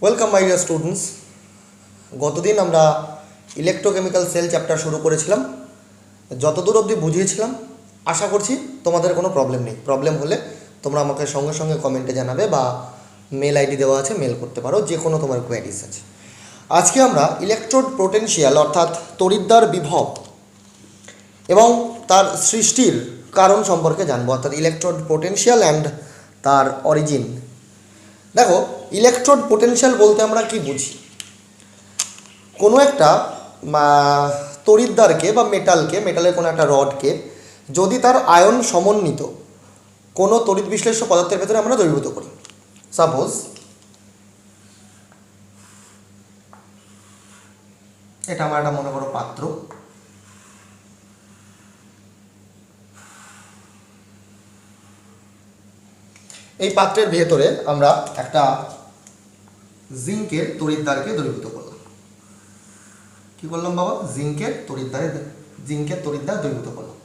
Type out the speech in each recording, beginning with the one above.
Welcome my dear students. গতদিন আমরা electrochemical sell chapter শুরু করেছিলাম। যতদূর অবধি বুঝিয়েছিলাম আশা করছি তোমাদের কোনো প্রবলেম নেই। প্রবলেম হলে তোমরা আমাকে সঙ্গে সঙ্গে কমেন্টে জানাবে বা মেল আইডি দেওয়া আছে, মেল করতে পারো, যে কোনো তোমার কোয়ারিজ আছে। আজকে আমরা ইলেকট্রোড পোটেনশিয়াল অর্থাৎ তড়িৎদ্বার বিভব এবং তার সৃষ্টির কারণ সম্পর্কে জানবো, অর্থাৎ ইলেকট্রোড পোটেনশিয়াল অ্যান্ড তার অরিজিন। দেখো, ইলেকট্রোড পোটেনশিয়াল বলতে আমরা কি বুঝি? কোনো একটা তড়িৎদ্বারকে বা মেটালের কোনো একটা রডকে যদি তার আয়ন সমন্বিত কোনো তড়িৎ বিশ্লেষ্য পদার্থের ভেতরে আমরা দ্রবীভূত করি। সাপোজ এটা আমার একটা মনে করো পাত্র, এই পাত্রের ভেতরে আমরা একটা জিঙ্কের তড়িৎদ্বারকে দ্রবীভূত করলাম। কি করলাম বাবা? জিঙ্কের তড়িৎদ্বার দ্রবীভূত করলাম।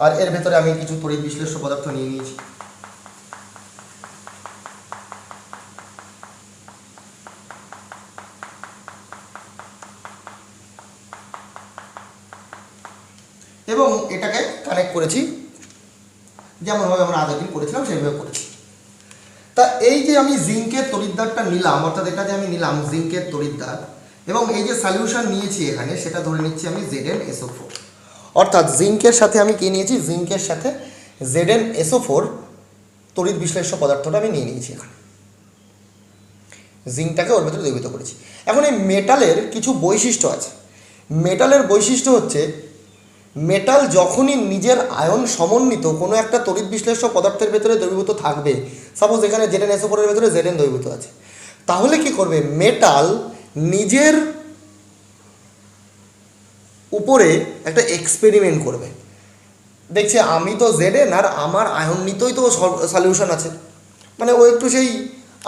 আর এর ভেতরে আমি কিছু তড়িৎ বিশ্লেষ্য পদার্থ নিয়ে নিয়েছি। এবং এটাকে কানেক্ট করেছি যেমনভাবে আমরা আগের দিন করেছিলাম সেইভাবে করেছি। তা এই যে আমি জিঙ্কের তড়িৎদ্বারটা নিলাম, অর্থাৎ এটা যে আমি নিলাম জিঙ্কের তড়িৎদ্বার, এবং এই যে সলিউশন নিয়েছি এখানে, সেটা ধরে নিচ্ছি আমি ZnSO4। অর্থাৎ জিঙ্কের সাথে আমি কি নিয়েছি? জিঙ্কের সাথে ZnSO4 তড়িৎ বিশ্লেষ্য পদার্থটা আমি নিয়ে নিয়েছি এখানে। জিঙ্কটাকে ওর ভেতরে দ্রবীভূত করেছি। এখন এই মেটালের কিছু বৈশিষ্ট্য আছে। মেটালের বৈশিষ্ট্য হচ্ছে, মেটাল যখনই নিজের আয়ন সমন্বিত কোনো একটা তড়িৎ বিশ্লেষ্য পদার্থের ভেতরে দ্রবীভূত থাকবে, সাপোজ এখানে ZnSO4 এর ভেতরে Zn দ্রবীভূত আছে, তাহলে কি করবে? মেটাল নিজের উপরে একটা এক্সপেরিমেন্ট করবে। দেখছে আমি তো Zn আর আমার আয়নিতই তো সলিউশন আছে, মানে ও একটু সেই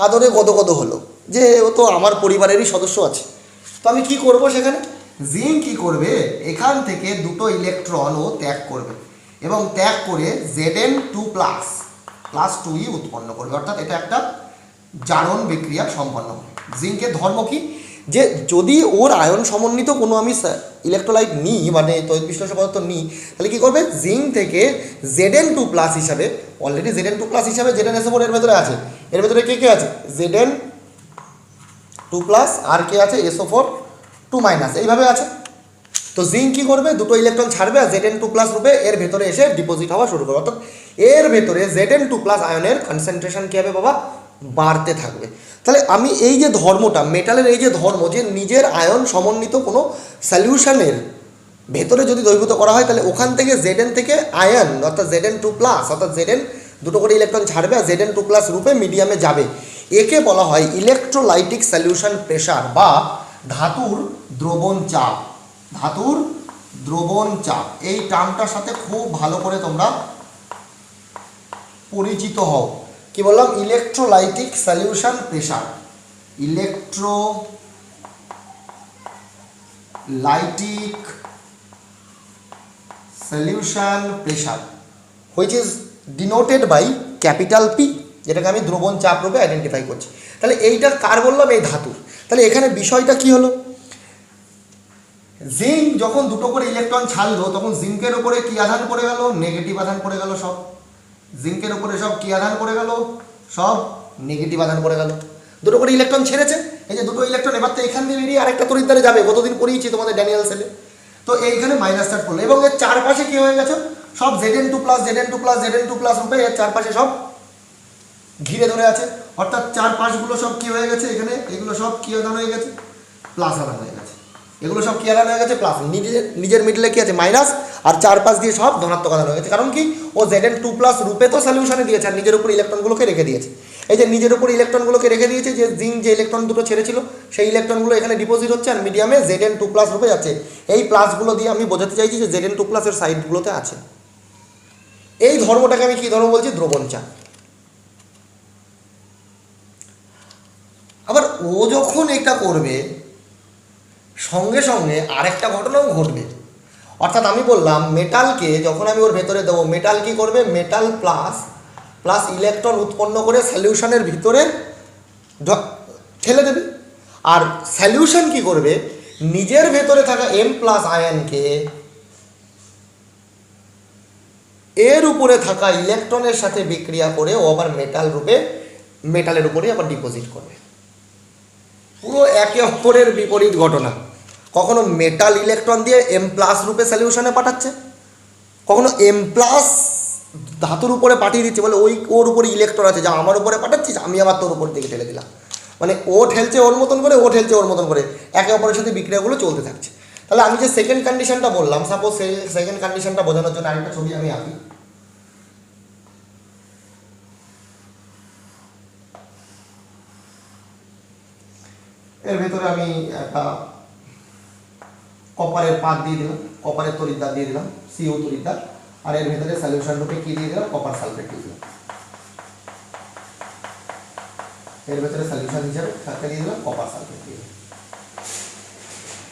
আদরে গদগদ হলো যে ও তো আমার পরিবারেরই সদস্য আছে। তো আমি কি করব? সেখানে জিঙ্ক কি করবে? এখান থেকে দুটো ইলেকট্রন ও ত্যাগ করবে এবং ত্যাগ করে Zn2 প্লাস 2e উৎপন্ন করবে। অর্থাৎ এটা একটা জারণ বিক্রিয়া সম্পন্ন হবে। জিঙ্কের ধর্ম কি? যে যদি ওর আয়ন সমন্বিত কোনো আমি ইলেকট্রোলাইট নিই, মানে তড়িৎ বিশ্লেষ্য পদার্থ নিই, তাহলে কী করবে? জিঙ্ক থেকে Zn2 হিসাবে, অলরেডি Zn2 হিসাবে ZnSO4 এর ভেতরে আছে। এর ভেতরে কে কে আছে? Zn2 আর কে আছে? SO4 2- এইভাবে আছে। তো জিঙ্ক কী করবে? দুটো ইলেকট্রন ছাড়বে আর Zn2 রূপে এর ভেতরে এসে ডিপোজিট হওয়া শুরু করবে। অর্থাৎ এর ভেতরে Zn2 আয়নের কনসেন্ট্রেশন কী হবে বাবা? বাড়তে থাকবে। তাহলে আমি এই যে ধর্মটা, মেটালের এই যে ধর্ম, যে নিজের আয়ন সমন্বিত কোনো সলিউশনের ভেতরে যদি দ্রবীভূত করা হয়, তাহলে ওখান থেকে Zn থেকে আয়ন অর্থাৎ Zn2 অর্থাৎ Zn দুটো করে ইলেকট্রন ছাড়বে আর Zn2 রূপে মিডিয়ামে যাবে। একে বলা হয় ইলেকট্রোলাইটিক সলিউশন প্রেশার বা ধাতুর দ্রবণ চাপ। ধাতুর দ্রবণ চাপ এই টার্মটার সাথে খুব ভালো করে তোমরা পরিচিত হও। কি বললাম? Electrolytic solution pressure. Electrolytic solution pressure which is denoted by capital P, যেটাকে আমি দ্রবণ চাপ রূপে আইডেন্টিফাই করছি। তাহলে এইটা কার বললাম? এই ধাতুর। তাহলে এখানে বিষয়টা কি হলো? জিঙ্ক যখন দুটো করে ইলেকট্রন ছাড়লো, তখন জিঙ্কের উপরে কি আধান পড়ে গেল? নেগেটিভ আধান পড়ে গেল। সব জিঙ্কের উপরে সব কি আধান পড়ে গেল? সব নেগেটিভ আধান পড়ে গেল। দুটো করে ইলেকট্রন ছেড়েছে, এই যে দুটো ইলেকট্রন এবার তো এখান দিয়ে বেরিয়ে আরেকটা তড়িৎদ্বারে যাবে। গতদিন পড়িয়েছি তোমাদের ড্যানিয়েল সেলে। তো এইখানে মাইনাস চার্জ পড়লো এবং এর চারপাশে কি হয়ে গেছে? সব Zn2 রূপে এর চারপাশে সব ঘিরে ধরে আছে। অর্থাৎ চারপাশগুলো সব কি হয়ে গেছে? এখানে এগুলো সব কি আধান হয়ে গেছে? প্লাস আধান হয়ে গেছে। এগুলো সব কি আধান হয়ে গেছে? প্লাস। নিজের মিডলে কি আছে? মাইনাস। আর চারপাশ দিয়ে সব ধনাত্মক আধান হয়ে গেছে। কারণ কি? ও Zn2 রূপে তো সলিউশনে দিয়েছে আর নিজের উপর ইলেকট্রনগুলোকে রেখে দিয়েছে। এই যে নিজের উপর ইলেকট্রনগুলোকে রেখে দিয়েছে, যে জিঙ্ক যে ইলেকট্রন দুটো ছেড়েছিল সেই ইলেকট্রনগুলো এখানে ডিপোজিট হচ্ছে আর মিডিয়ামে Zn2 রূপে যাচ্ছে। এই প্লাসগুলো দিয়ে আমি বোঝাতে চাইছি যে Zn2 এর সাইডগুলোতে আছে। এই ধর্মটাকে আমি কি ধর্ম বলছি? দ্রবণ চাপ। আবার ও যখন এটা করবে, সঙ্গে সঙ্গে আরেকটা ঘটনাও ঘটবে। অর্থাৎ আমি বললাম মেটালকে যখন আমি ওর ভেতরে দেবো, মেটাল কি করবে, মেটাল প্লাস প্লাস ইলেকট্রন উৎপন্ন করে সলিউশনের ভিতরে ঠেলে দেবে। আর সলিউশন কি করবে, নিজের ভেতরে থাকা M প্লাস আয়নকে এর উপরে থাকা ইলেকট্রনের সাথে বিক্রিয়া করে ও আবার মেটাল রূপে মেটালের উপরে আবার ডিপোজিট করবে। পুরো একে অপরের বিপরীত ঘটনা। কখনো মেটাল ইলেকট্রন দিয়ে M প্লাস রূপে সলিউশনে পাঠাচ্ছে, কখনো M প্লাস ধাতুর উপরে পাঠিয়ে দিচ্ছে, বলে ওর উপরে ইলেকট্রন আছে যা আমার উপরে পাঠাচ্ছিস, আমি আবার তোর উপর দিকে ঠেলে দিলাম। মানে ও ঠেলছে ওর মতন করে, ও ঠেলছে ওর মতন করে, একে অপরের সাথে বিক্রিয়াগুলো চলতে থাকছে। তাহলে আমি যে সেকেন্ড কন্ডিশনটা বললাম, সাপোজ সেই সেকেন্ড কন্ডিশনটা বোঝানোর জন্য আরেকটা ছবি আমি আঁকি। এর ভেতরে আমি একটা কপারের পাত দিয়ে দিলাম, কপারের তড়িৎদ্বার দিয়ে দিলাম, CO তড়িৎদ্বার, আর এর ভেতরে সলিউশন রূপে কি দিয়ে দিলাম, কপার সালফেট দিয়ে দিলাম। এর ভেতরে সলিউশন হিসেবে থাকতে দিয়ে দিলাম কপার সালফেট দিয়ে দিলাম।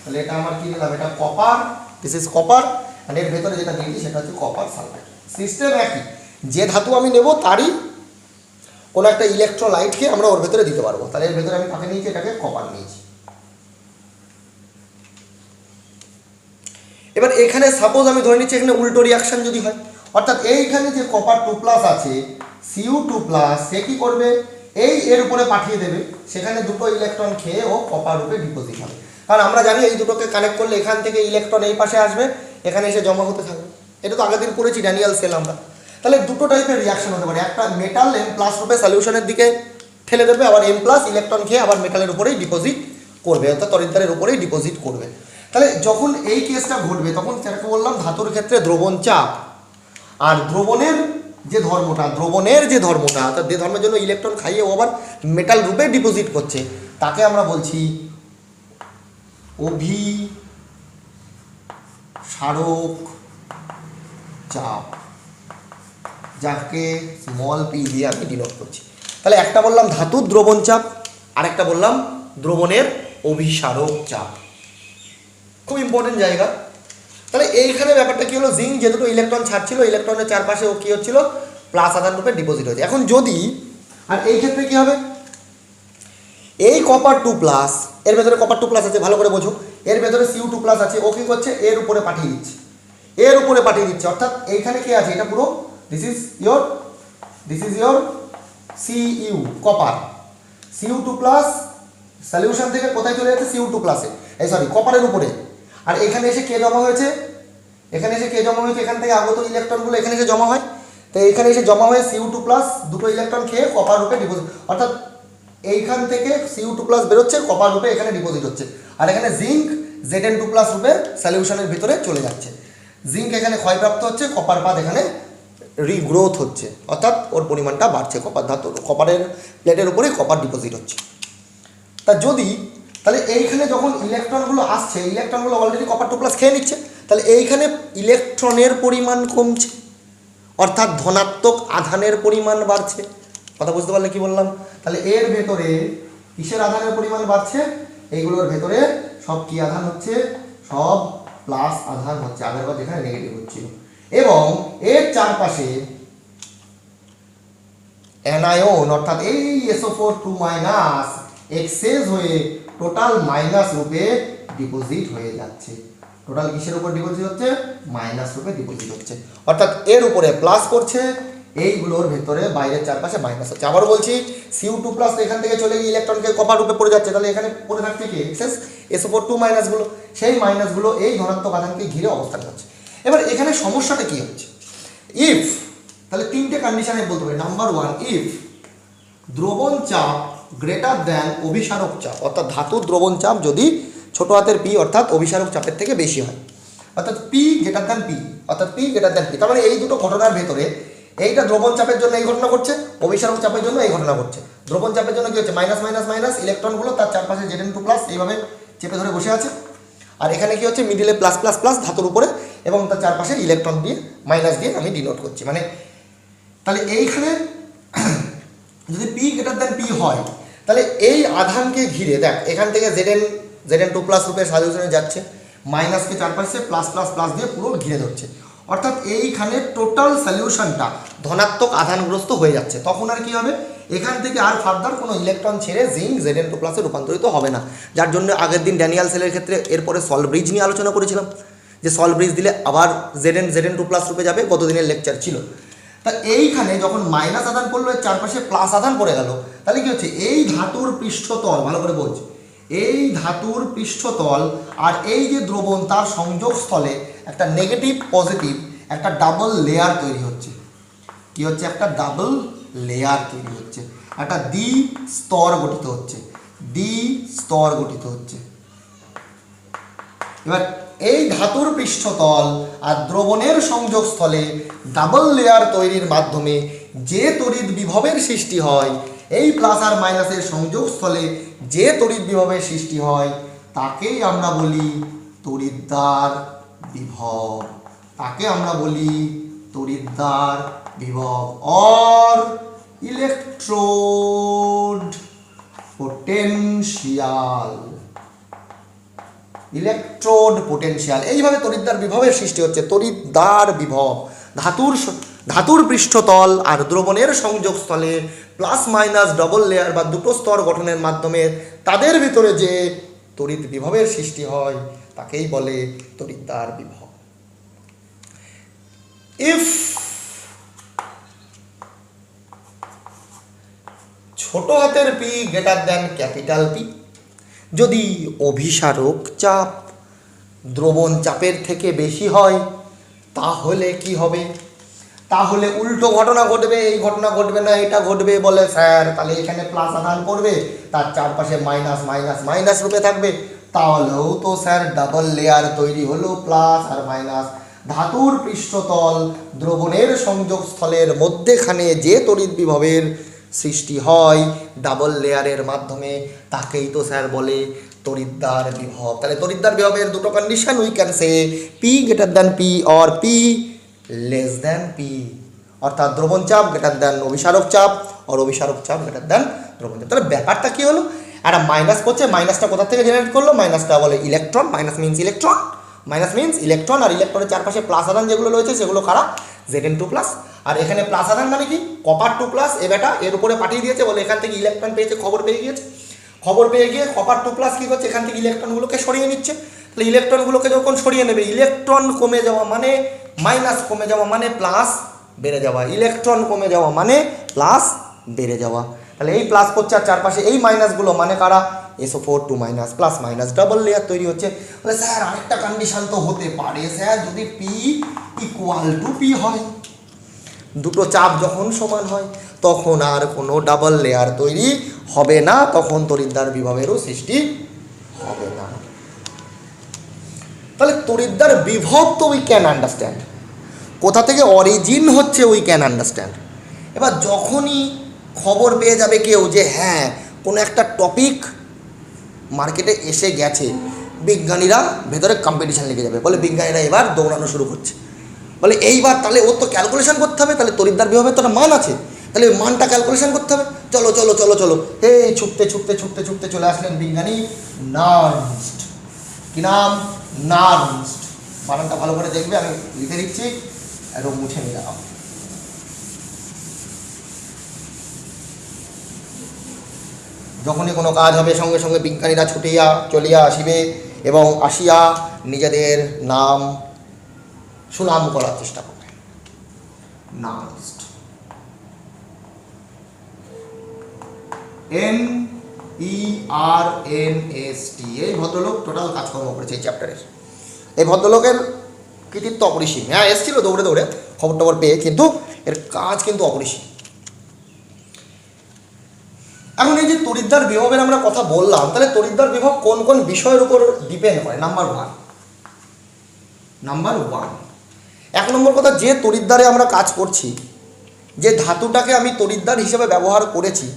তাহলে এটা আমার কি দিলাম, এটা কপার, দিস ইজ কপার, আর এর ভেতরে যেটা দিয়েছি সেটা হচ্ছে কপার সালফেট। সিস্টেম একই, যে ধাতু আমি নেব তারই কোনো একটা ইলেকট্রোলাইটকে আমরা ওর ভেতরে দিতে পারবো। তাহলে এর ভেতরে আমি কাকে নিয়েছি, এটাকে কপার নিয়েছি। এবার এখানে সাপোজ আমি ধরে নিচ্ছি এখানে উল্টো রিয়াকশন যদি হয়, অর্থাৎ এইখানে যে কপার 2+ আছে, Cu2+, সে কি করবে, এর উপরে পাঠিয়ে দেবে, সেখানে দুটো ইলেকট্রন খেয়ে ও কপার রূপে ডিপোজিট হবে। কারণ আমরা জানি এই দুটোকে কানেক্ট করলে এখান থেকে ইলেকট্রন এই পাশে আসবে, এখানে এসে জমা হতে থাকবে। এটা তো আগের দিন পড়েছি ড্যানিয়েল সেল আমরা। তাহলে দুটো টাইপের রিয়াকশন হতে পারে, একটা মেটাল M+ রূপে সলিউশনের দিকে ঠেলে দেবে, আবার M+ ইলেকট্রন খেয়ে আবার মেটালের উপরেই ডিপোজিট করবে, অর্থাৎ তড়িৎদ্বারের উপরেই ডিপোজিট করবে। তাহলে যখন এই কেসটা ঘটবে তখন যেটাকে বললাম ধাতুর ক্ষেত্রে দ্রবণ চাপ আর দ্রবণের যে ধর্মটা অর্থাৎ যে ধর্মের জন্য ইলেকট্রন খাইয়ে ও আবার মেটাল রূপে ডিপোজিট করছে, তাকে আমরা বলছি অভিসারক চাপ, যাকে স্মল p দিয়ে আমি ডিনোট করছি। তাহলে একটা বললাম ধাতুর দ্রবণ চাপ, আরেকটা বললাম দ্রবণের অভিসারক চাপ। খুব ইম্পর্টেন্ট জায়গা। তাহলে এইখানে ব্যাপারটা কি হলো, জিঙ্ক যে দুটো ইলেকট্রন ছাড়ছিল, ইলেকট্রনের চারপাশে ও কী হচ্ছিল, প্লাস আধান রূপে ডিপোজিট হয়েছে। এখন যদি, আর এই ক্ষেত্রে কী হবে, এই কপার 2+, এর ভেতরে কপার 2+ আছে, ভালো করে বোঝো, এর ভেতরে Cu2+ আছে, ও কী করছে, এর উপরে পাঠিয়ে দিচ্ছে, অর্থাৎ এইখানে কি আছে, এটা পুরো this is your Cu copper, Cu2+ solution থেকে কোথায় চলে যাচ্ছে, Cu2+-এ, কপারের উপরে। আর এখানে এসে কে জমা হয়েছে, এখান থেকে আগত ইলেকট্রনগুলো এখানে এসে জমা হয়। তো এইখানে এসে জমা হয়ে Cu2+ দুটো ইলেকট্রন খেয়ে কপার রূপে ডিপোজিট, অর্থাৎ এইখান থেকে Cu2+ বেরোচ্ছে, কপার রূপে এখানে ডিপোজিট হচ্ছে, আর এখানে জিঙ্ক Zn2+ রূপে সলিউশনের ভিতরে চলে যাচ্ছে। জিঙ্ক এখানে ক্ষয়প্রাপ্ত হচ্ছে, কপার পাত এখানে রিগ্রোথ হচ্ছে, অর্থাৎ ওর পরিমাণটা বাড়ছে, কপারের প্লেটের উপরে কপার ডিপোজিট হচ্ছে। তা তাহলে এইখানে যখন ইলেকট্রনগুলো আসছে, ইলেকট্রনগুলো অলরেডি কপার 2+ খেয়ে নিচ্ছে, তাহলে এইখানে ইলেকট্রনের পরিমাণ কমছে, অর্থাৎ ধনাত্মক আধানের পরিমাণ বাড়ছে। কথা বুঝতে পারলে কি বললাম? তাহলে এর ভেতরে কিসের আধানের পরিমাণ বাড়ছে, এইগুলোর ভেতরে সব কি আধান হচ্ছে, সব প্লাস আধান হচ্ছে, আগের বার যেখানে নেগেটিভ হচ্ছিল। এবং এর চারপাশে অ্যানায়ন, অর্থাৎ এই SO4 2- এক্সচেঞ্জ হয়ে টোটাল মাইনাস রূপে ডিপোজিট হয়ে যাচ্ছে। টোটাল কিসের উপর ডিপোজিট হচ্ছে, মাইনাস রূপে ডিপোজিট হচ্ছে, অর্থাৎ এর উপরে প্লাস করছে, এইগুলোর ভেতরে বাইরের চারপাশে মাইনাস হচ্ছে। আবারও বলছি, Cu2+ এখান থেকে চলে গিয়ে ইলেকট্রনকে কপার রূপে পড়ে যাচ্ছে, তাহলে এখানে পড়ে থাকছে কি, এক্সেস SO4 2- গুলো, সেই মাইনাসগুলো এই ধনাত্মক আধানকে ঘিরে অবস্থান করছে। এবার এখানে সমস্যাটা কি হচ্ছে, ইফ, তাহলে তিনটে কন্ডিশনে বলতে হবে। নাম্বার 1, ইফ দ্রবণ চাপ গ্রেটার দ্যান অভিসারক চাপ, অর্থাৎ ধাতুর দ্রবণ চাপ যদি ছোট হাতের p অর্থাৎ অভিসারক চাপের থেকে বেশি হয়, অর্থাৎ P গ্রেটার দ্যান P, অর্থাৎ P গ্রেটার দ্যান P, তার মানে এই দুটো ঘটনার ভেতরে এইটা দ্রবণ চাপের জন্য এই ঘটনা ঘটছে, অভিসারক চাপের জন্য এই ঘটনা ঘটছে। দ্রবণ চাপের জন্য কি হচ্ছে, মাইনাস ইলেকট্রনগুলো তার চারপাশে Zn2+ এইভাবে চেপে ধরে বসে আছে, আর এখানে কি হচ্ছে, মিডিলে প্লাস ধাতুর উপরে, এবং তার চারপাশে ইলেকট্রন দিয়ে মাইনাস দিয়ে আমি ডিনোট করছি। মানে তাহলে এইখানে যদি P গ্রেটার দ্যান P হয়, তাহলে এই আধানকে ঘিরে দেখ, এখান থেকে Zn2+ রূপে সলিউশনে যাচ্ছে, মাইনাসকে চারপাশে প্লাস প্লাস প্লাস দিয়ে পুরো ঘিরে ধরছে, অর্থাৎ এইখানে টোটাল সলিউশনটা ধনাত্মক আধানগ্রস্ত হয়ে যাচ্ছে। তখন আর কি হবে, এখান থেকে আর ফার্দার কোনো ইলেকট্রন ছেড়ে জিঙ্ক Zn2+ রূপান্তরিত হবে না, যার জন্য আগের দিন ড্যানিয়াল সেলের ক্ষেত্রে এরপরে সল ব্রিজ নিয়ে আলোচনা করেছিলাম, যে সল ব্রিজ দিলে আবার Zn2+ রূপে যাবে, গত দিনের লেকচার ছিল। তা এইখানে যখন মাইনাস আধান পড়লো, এর চারপাশে প্লাস আধান পড়ে গেল, তাহলে কি হচ্ছে, এই ধাতুর পৃষ্ঠতল, ভালো করে বলছি, এই ধাতুর পৃষ্ঠতল আর এই যে দ্রবণ তার সংযোগস্থলে একটা নেগেটিভ পজিটিভ একটা ডাবল লেয়ার তৈরি হচ্ছে। কি হচ্ছে, একটা ডাবল লেয়ার তৈরি হচ্ছে, একটা দ্বি স্তর গঠিত হচ্ছে, দ্বি স্তর গঠিত হচ্ছে। এবার এই ধাতুর পৃষ্ঠতল আর দ্রবণের সংযোগস্থলে ডাবল লেয়ার তৈরির মাধ্যমে যে তড়িৎ বিভবের সৃষ্টি হয়, এই প্লাস আর মাইনাসের সংযোগস্থলে যে তড়িৎ বিভবের সৃষ্টি হয় তাকেই আমরা বলি তড়িৎদ্বার বিভব, তাকে আমরা বলি তড়িৎদ্বার বিভব or electrode potential. Electrode potential, এইভাবে তড়িৎদ্বার বিভবের সৃষ্টি হচ্ছে। তড়িৎদ্বার বিভব ধাতুর পৃষ্ঠতল আর দ্রবণের সংযোগস্থলে প্লাস মাইনাস ডবল লেয়ার বা দুটো স্তর গঠনের মাধ্যমে তাদের ভিতরে যে তড়িৎ বিভবের সৃষ্টি হয় তাকেই বলে তড়িৎদ্বার বিভব। ইফ ছোট হাতের P greater than capital P, যদি অভিসারক চাপ দ্রবণ চাপের থেকে বেশি হয় তাহলে কি হবে, তাহলে উল্টো ঘটনা ঘটবে। এই ঘটনা ঘটবে না, এটা ঘটবে। বলে স্যার তাহলে এখানে প্লাস আধান পড়বে, তার চারপাশে মাইনাস মাইনাস মাইনাস রূপে থাকবে, তাহলেও তো স্যার ডাবল লেয়ার তৈরি হলো, প্লাস আর মাইনাস। ধাতুর পৃষ্ঠতল দ্রবণের সংযোগস্থলের মধ্যেখানে যে তড়িৎ বিভবের সৃষ্টি হয় ডাবল লেয়ারের মাধ্যমে, তাকেই তো স্যার বলে তড়িৎদ্বার বিভব। তাহলে তড়িৎদ্বার বিভবের দুটো condition we can say P greater than P or P less than P, অর্থাৎ দ্রবণ চাপ গ্রেটার দ্যান অভিসারক চাপ আর অভিসারক চাপ গ্রেটার দ্যান দ্রবণ চাপ। তাহলে ব্যাপারটা কি হলো, একটা মাইনাস করছে, মাইনাসটা কোথা থেকে জেনারেট করলো, মাইনাসটা বলে electron, minus means electron, minus means electron, আর ইলেকট্রনের চারপাশে প্লাস আধান যেগুলো রয়েছে সেগুলো কারা, Zn2+। আর এখানে প্লাস আধান মানে কি, কপার 2+, এ বেটা এর উপরে পাঠিয়ে দিয়েছে, বলে এখান থেকে ইলেকট্রন পেয়েছে, খবর পেয়ে গিয়েছে, খবর পেয়ে গিয়ে কপার 2+ কী করছে, এখান থেকে ইলেকট্রনগুলোকে সরিয়ে নিচ্ছে। তাহলে ইলেকট্রনগুলোকে যখন সরিয়ে নেবে, ইলেকট্রন কমে যাওয়া মানে মাইনাস, কমে যাওয়া মানে প্লাস বেড়ে যাওয়া, ইলেকট্রন কমে যাওয়া মানে প্লাস বেড়ে যাওয়া। তাহলে এই প্লাস করছে আর চারপাশে এই মাইনাসগুলো মানে কারা, SO4 2 minus, plus minus double layer তৈরি হচ্ছে। বলে স্যার আরেকটা কন্ডিশন তো হতে পারে স্যার, যদি পি ইকুয়াল টু পি হয়, দুটো চাপ যখন সমান হয় তখন আর কোনো ডাবল লেয়ার তৈরি হবে না, তখন তড়িৎদ্বার বিভবেরও সৃষ্টি হবে না। তাহলে তড়িৎদ্বার বিভব তো উই ক্যান আন্ডারস্ট্যান্ড, কোথা থেকে অরিজিন হচ্ছে উই ক্যান আন্ডারস্ট্যান্ড। এবার যখনই খবর পেয়ে যাবে কেউ যে হ্যাঁ কোনো একটা টপিক মার্কেটে এসে গেছে, বিজ্ঞানীরা ভেতরে কম্পিটিশান লেগে যাবে, বলে বিজ্ঞানীরা এবার দৌড়ানো শুরু করছে, বলে এইবার তাহলে ওর তো ক্যালকুলেশন করতে হবে, তাহলে তড়িৎদ্বার বিভবের তো একটা মান আছে, তাহলে ওই মানটা ক্যালকুলেশন করতে হবে, চলো চলো চলো চলো, এই ছুটতে ছুটতে ছুটতে ছুটতে চলে আসলেন বিজ্ঞানী নার্নস্ট। কি নাম, নার্নস্ট। বানানটা ভালো করে দেখবে, আমি লিখে দিচ্ছি, একটু মুছে নিলাম। যখনই কোনো কাজ হবে সঙ্গে সঙ্গে বিজ্ঞানীরা ছুটিয়া চলিয়া আসিবে এবং আসিয়া নিজেদের নাম সুনাম করার চেষ্টা করবে। নার্নস্ট, NERNST। এই ভদ্রলোক টোটাল কাজকর্ম করেছে এই চ্যাপ্টারের। এই ভদ্রলোকের কৃতিত্ব অপরিসীম। হ্যাঁ এসেছিল দৌড়ে দৌড়ে খবর টবর পেয়ে, কিন্তু এর কাজ কিন্তু অপরিসীম। এখন এই যে তড়িৎদ্বার বিভবের আমরা কথা বললাম, তাহলে তড়িৎদ্বার বিভব কোন কোন বিষয়ের উপর ডিপেন্ড করে। নাম্বার ওয়ান, এক নম্বর কথা, যে তড়িৎদ্বারে আমরা কাজ করছি, যে ধাতুটাকে আমি তড়িৎদ্বার হিসেবে ব্যবহার করেছি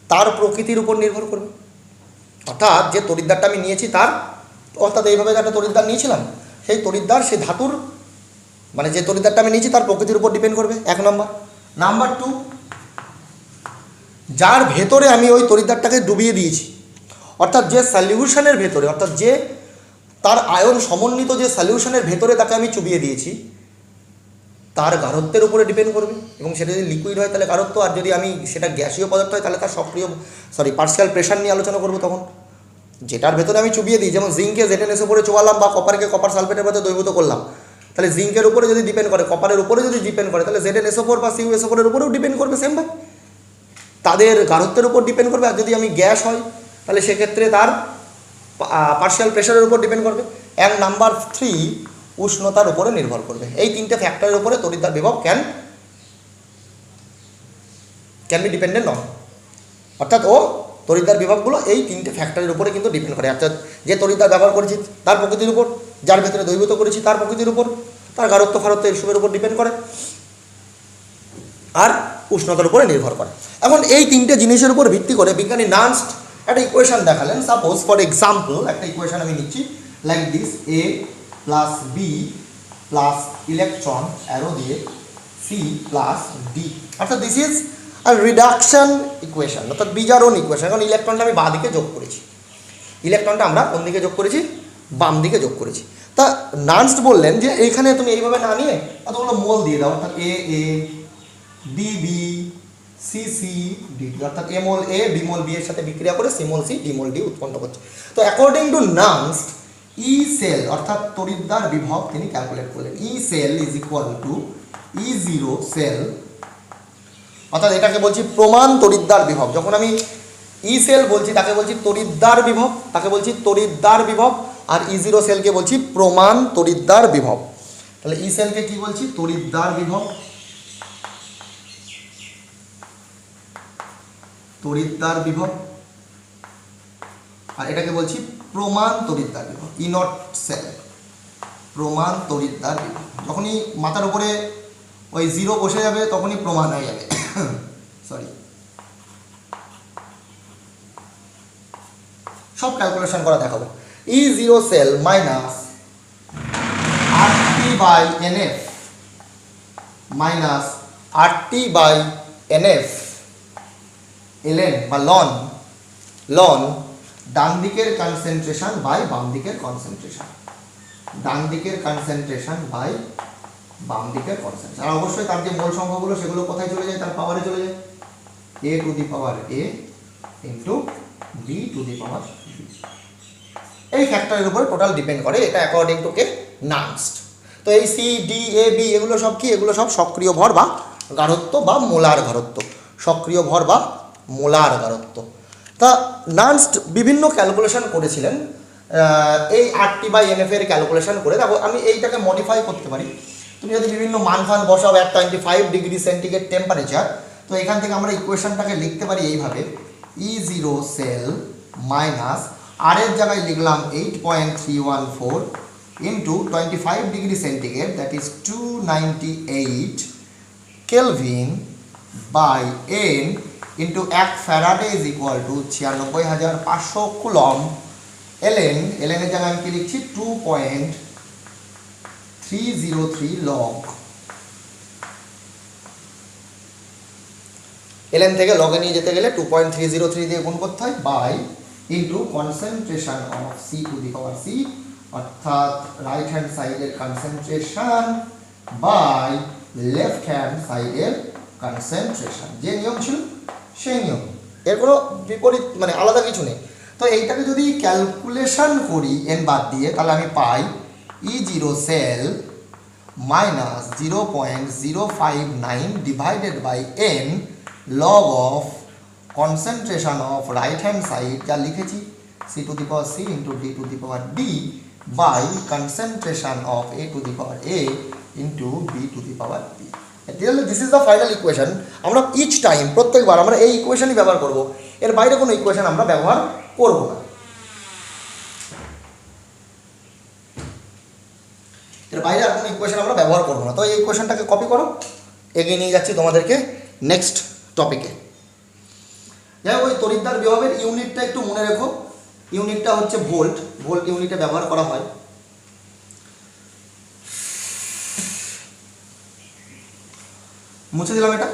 তার প্রকৃতির উপর নির্ভর করবে। অর্থাৎ যে তড়িৎদ্বারটা আমি নিয়েছি তার, অর্থাৎ এইভাবে একটা তড়িৎদ্বার নিয়েছিলাম, সেই তড়িৎদ্বার সেই ধাতুর মানে যে তড়িৎদ্বারটা আমি নিয়েছি তার প্রকৃতির উপর ডিপেন্ড করবে, এক নম্বর। নাম্বার টু, যার ভেতরে আমি ওই তড়িৎদ্বারটাকে ডুবিয়ে দিয়েছি, অর্থাৎ যে সলিউশনের ভেতরে, অর্থাৎ যে তার আয়ন সমন্বিত যে সলিউশনের ভেতরে তাকে আমি চুবিয়ে দিয়েছি তার গাঢ়ত্বের উপরে ডিপেন্ড করবে, এবং সেটা যদি লিকুইড হয় তাহলে গাঢ়ত্ব, আর যদি আমি সেটা গ্যাসীয় পদার্থ হয় তাহলে তার পার্শিয়াল প্রেশার নিয়ে আলোচনা করবো তখন। যেটার ভেতরে আমি চুবিয়ে দিই, যেমন জিঙ্কে ZnS উপরে চোয়ালাম বা কপারকে কপার সালফেটের মধ্যে দ্রবীভূত করলাম, তাহলে জিঙ্কের উপরে যদি ডিপেন্ড করে, কপারের উপরে যদি ডিপেন্ড করে, তাহলে ZnSO4 বা CuSO4 এর উপরেও ডিপেন্ড করবে সেম ভাই, তাদের গাঢ়ত্বের উপর ডিপেন্ড করবে। আর যদি আমি গ্যাস হয় তাহলে সেক্ষেত্রে তার পার্শিয়াল প্রেশারের উপর ডিপেন্ড করবে। অ্যান্ড নাম্বার 3 উষ্ণতার উপরে নির্ভর করবে। এই তিনটে ফ্যাক্টরের উপরে তড়িৎদ্বার বিভব ক্যান বি ডিপেন্ডেন্ট নন, অর্থাৎ তড়িৎদ্বার বিভবগুলো এই তিনটে ফ্যাক্টরের উপরে কিন্তু ডিপেন্ড করে। অর্থাৎ যে তড়িৎদ্বার ব্যবহার করেছি তার প্রকৃতির উপর, যার ভেতরে দ্রবীভূত করেছি তার প্রকৃতির উপর, তার গাঢ়ত্ব ফারত্ব এসবের উপর ডিপেন্ড করে, আর উষ্ণতার উপরে নির্ভর করে। এখন এই তিনটে জিনিসের উপর ভিত্তি করে বিজ্ঞানী নার্স্ট একটা ইকুয়েশন দেখালেন। সাপোজ ফর এক্সাম্পল একটা ইকুয়েশন আমি নিচ্ছি like this, A plus B plus electron arrow দিয়ে সি প্লাস ডি, অর্থাৎ দিস ইজ আর রিডাকশন ইকুয়েশন, অর্থাৎ বিজারণ ইকুয়েশন। এখন ইলেকট্রনটা আমি বাঁ দিকে যোগ করেছি, ইলেকট্রনটা আমরা কোন দিকে যোগ করেছি, বাম দিকে যোগ করেছি। তা নার্স্ট বললেন যে এইখানে তুমি এইভাবে না নিয়ে কতগুলো মোল দিয়ে দাও, অর্থাৎ A A B B C C D, অর্থাৎ A mole A B mole B এর সাথে বিক্রিয়া করে C mole C D mole D উৎপন্ন করছে। তো according to Nernst E cell অর্থাৎ তড়িৎদ্বার বিভব তিনি ক্যালকুলেট করলেন। E cell is equal to E0 cell, অর্থাৎ এটাকে বলছি প্রমাণ তড়িৎদ্বার বিভব। যখন আমি ই সেল বলছি তাকে বলছি তড়িৎদ্বার বিভব, তাকে বলছি তড়িৎদ্বার বিভব, আর E0 সেলকে বলছি প্রমাণ তড়িৎদ্বার বিভব। তাহলে ই সেলকে কি বলছি, তড়িৎদ্বার বিভব, তড়িৎদ্বার বিভব, আর এটাকে বলছি প্রমাণ তড়িৎদ্বার বিভব। ই নট সেল, প্রমাণ তড়িৎদ্বার বিভব। যখনই মাথার উপরে ওই 0 বসে যাবে তখনই প্রমাণ হয়ে যাবে, সরি। সব ক্যালকুলেশন করা দেখাবো। E0 cell minus RT/NF minus RT/NF ln বা লন ডান দিকের কনসেন্ট্রেশন বাই বাম দিকের কনসেন্ট্রেশন, ডান দিকের কনসেন্ট্রেশন বাই বাম দিকের কনসেন্ট্রেশন। আর অবশ্যই তার যে মোল সংখ্যাগুলো সেগুলো কোথায় চলে যায়, তার পাওয়ারে চলে যায়, a two the power a into b two the power b। এই ফ্যাক্টরের উপর টোটাল ডিপেন্ড করে, এটা অ্যাকর্ডিং টু কে নার্স্ট। তো এই সি ডি এ বি এগুলো সব কি, এগুলো সব সক্রিয় ভর বা গাঢ়ত্ব বা মোলার গাঢ়ত্ব, সক্রিয় ভর বা মোলার গাঢ়ত্ব। তা নার্স্ট বিভিন্ন ক্যালকুলেশন করেছিলেন, এই RT/NF এর ক্যালকুলেশন করে। দেখো আমি এইটাকে মডিফাই করতে পারি, তুমি যদি বিভিন্ন মান ফান বসাও, at 25 ডিগ্রি সেন্টিগ্রেড টেম্পারেচার, তো এখান থেকে আমরা ইকুয়েশনটাকে লিখতে পারি এইভাবে, E0 সেল মাইনাস আর এর জায়গায় লিখলাম 8.314 into 25 degree centigrade, that is 298 kelvin by N into 1 Faraday is equal to 96,500 coulomb. LN এর জায়গায় আমি কি লিখছি, 2.303 লগ। এলএন থেকে লগে নিয়ে যেতে গেলে 2.303 দিয়ে গুণ করতে হয়, by into concentration of C to the power C, অর্থাৎ রাইট হ্যান্ড সাইডের কনসেন্ট্রেশন বাই লেফট হ্যান্ড সাইডের কনসেন্ট্রেশন। যে নিয়ম ছিল সেই নিয়ম, এর কোনো বিপরীত মানে আলাদা কিছু নেই। তো এইটাকে যদি ক্যালকুলেশন করি এন বাদ দিয়ে, তাহলে আমি পাই E0 cell minus 0.059 divided by n log of concentration of right hand side যা লিখেছি C to the power C into D to the power D by concentration of A to the power A into B to the power B. This is the final equation. আমরা each time প্রত্যেকবার আমরা এই ইকুয়েশনই ব্যবহার করব, এর বাইরে কোনো equation আমরা ব্যবহার করব না। এর বাইরে আর কোনো ইকুয়েশন আমরা ব্যবহার করব না। তো এই ইকুয়েশনটাকে কপি করো, এগিয়ে নিয়ে যাচ্ছি তোমাদেরকে নেক্সট টপিকে। যাই হোক, ওই তড়িৎদ্বার বিভবের ইউনিটটা একটু মনে রেখো, ইউনিটটা হচ্ছে ভোল্ট, ভোল্ট ইউনিটে ব্যবহার করা হয়। মুছে দিলাম এটা।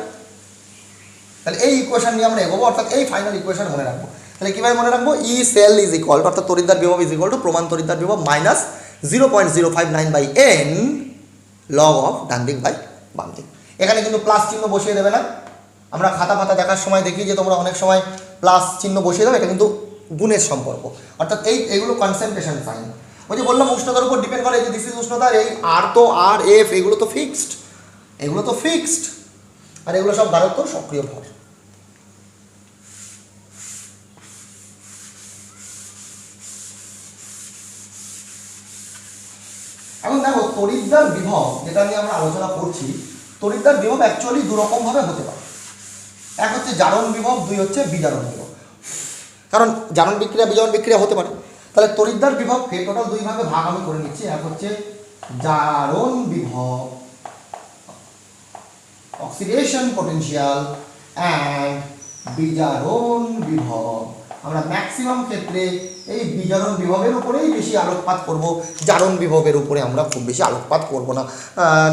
তাহলে এই ইকুয়েশন নিয়ে আমরা এগোবো, অর্থাৎ এই ফাইনাল ইকুয়েশন মনে রাখবো। তাহলে কীভাবে মনে রাখবো? ই সেল ইজ ইকুয়াল টু, অর্থাৎ তড়িৎদ্বার বিভব ইজ ইকুয়াল টু প্রমাণ তড়িৎদ্বার বিভব মাইনাস 0.059/n লগ অফ ডান দিক বাই বাম দিক। এখানে কিন্তু প্লাস চিহ্ন বসিয়ে দেবে না। আমরা খাতা ফাতা দেখার সময় দেখি যে তোমরা অনেক সময় প্লাস চিহ্ন বসিয়ে দেবে, এটা কিন্তু গুণের সম্পর্ক, অর্থাৎ এইগুলো কনসেন্ট্রেশন সাইন। ওই যে বললাম উষ্ণতার উপর ডিপেন্ড করে, এই যে দিস ইজ উষ্ণতার, এই আর তো আর এফ এগুলো তো ফিক্সড, এগুলো তো ফিক্সড, আর এগুলো সব ধারক তো সক্রিয় ভর। এখন দেখো তড়িৎদ্বার বিভব যেটা নিয়ে আমরা আলোচনা করছি, তড়িৎদ্বার বিভব অ্যাকচুয়ালি দুরকমভাবে হতে পারে। এক হচ্ছে জারণ বিভব, দুই হচ্ছে বিজারণ বিভব। কারণ জারণ বিক্রিয়া বিজারণ বিক্রিয়া হতে পারে। তাহলে তড়িৎদ্বার বিভবকে টোটাল দুই ভাগে ভাগ আমি করে নিচ্ছি। এক হচ্ছে জারণ বিভব, অক্সিডেশন পোটেনশিয়াল, অ্যান্ড বিজারণ বিভব। আমরা ম্যাক্সিমাম ক্ষেত্রে এই বিজারণ বিভবের উপরেই বেশি আলোকপাত করব, জারণ বিভবের উপরে আমরা খুব বেশি আলোকপাত করব না।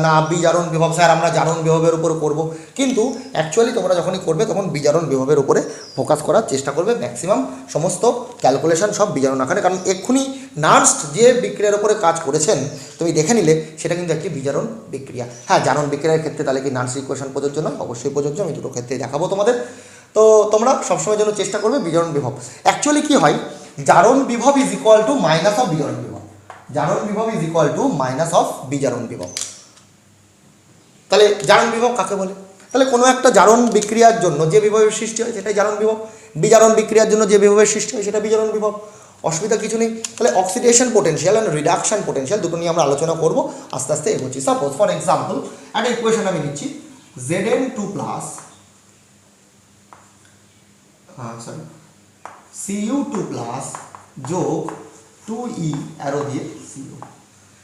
না বিজারণ বিভব স্যার আমরা জারণ বিভবের উপর করব, কিন্তু অ্যাকচুয়ালি তোমরা যখনই করবে তখন বিজারণ বিভবের উপরে ফোকাস করার চেষ্টা করবে। ম্যাক্সিমাম সমস্ত ক্যালকুলেশন সব বিজারণ আকারে, কারণ এক্ষুনি নার্স যে বিক্রিয়ার উপরে কাজ করেছেন তুমি দেখে নিলে সেটা কিন্তু একটি বিজারণ বিক্রিয়া। হ্যাঁ, জারণ বিক্রিয়ার ক্ষেত্রে তাহলে কি নার্স ইকুয়েশন প্রযোজ্য নয়? অবশ্যই প্রযোজ্য, আমি দুটো ক্ষেত্রে দেখাবো তোমাদের। তো তোমরা সবসময় জন্য চেষ্টা করবে বিজারণ বিভব। অ্যাকচুয়ালি কি হয়, জারণ বিভব is equal two minus of বিজারণ বিভব, জারণ বিভব is equal two minus of বিজারণ বিভব। তাহলে জারণ বিভব কাকে বলে? তাহলে কোনো একটা জারণ বিক্রিয়ার জন্য যে বিভবের সৃষ্টি হয় সেটাই জারণ বিভব, বিজারণ বিক্রিয়ার জন্য যে বিভবের সৃষ্টি হয় সেটা বিজারণ বিভব। অসুবিধা কিছু নেই। তাহলে oxidation potential and reduction potential দুটো নিয়ে আমরা আলোচনা করব, আস্তে আস্তে এগোচ্ছি। সাপোজ ফর এক্সাম্পল একটা ইকুয়েশন আমি নিচ্ছি, Zn2 প্লাস Cu2 প্লাস যোগ 2e অ্যারো দিয়ে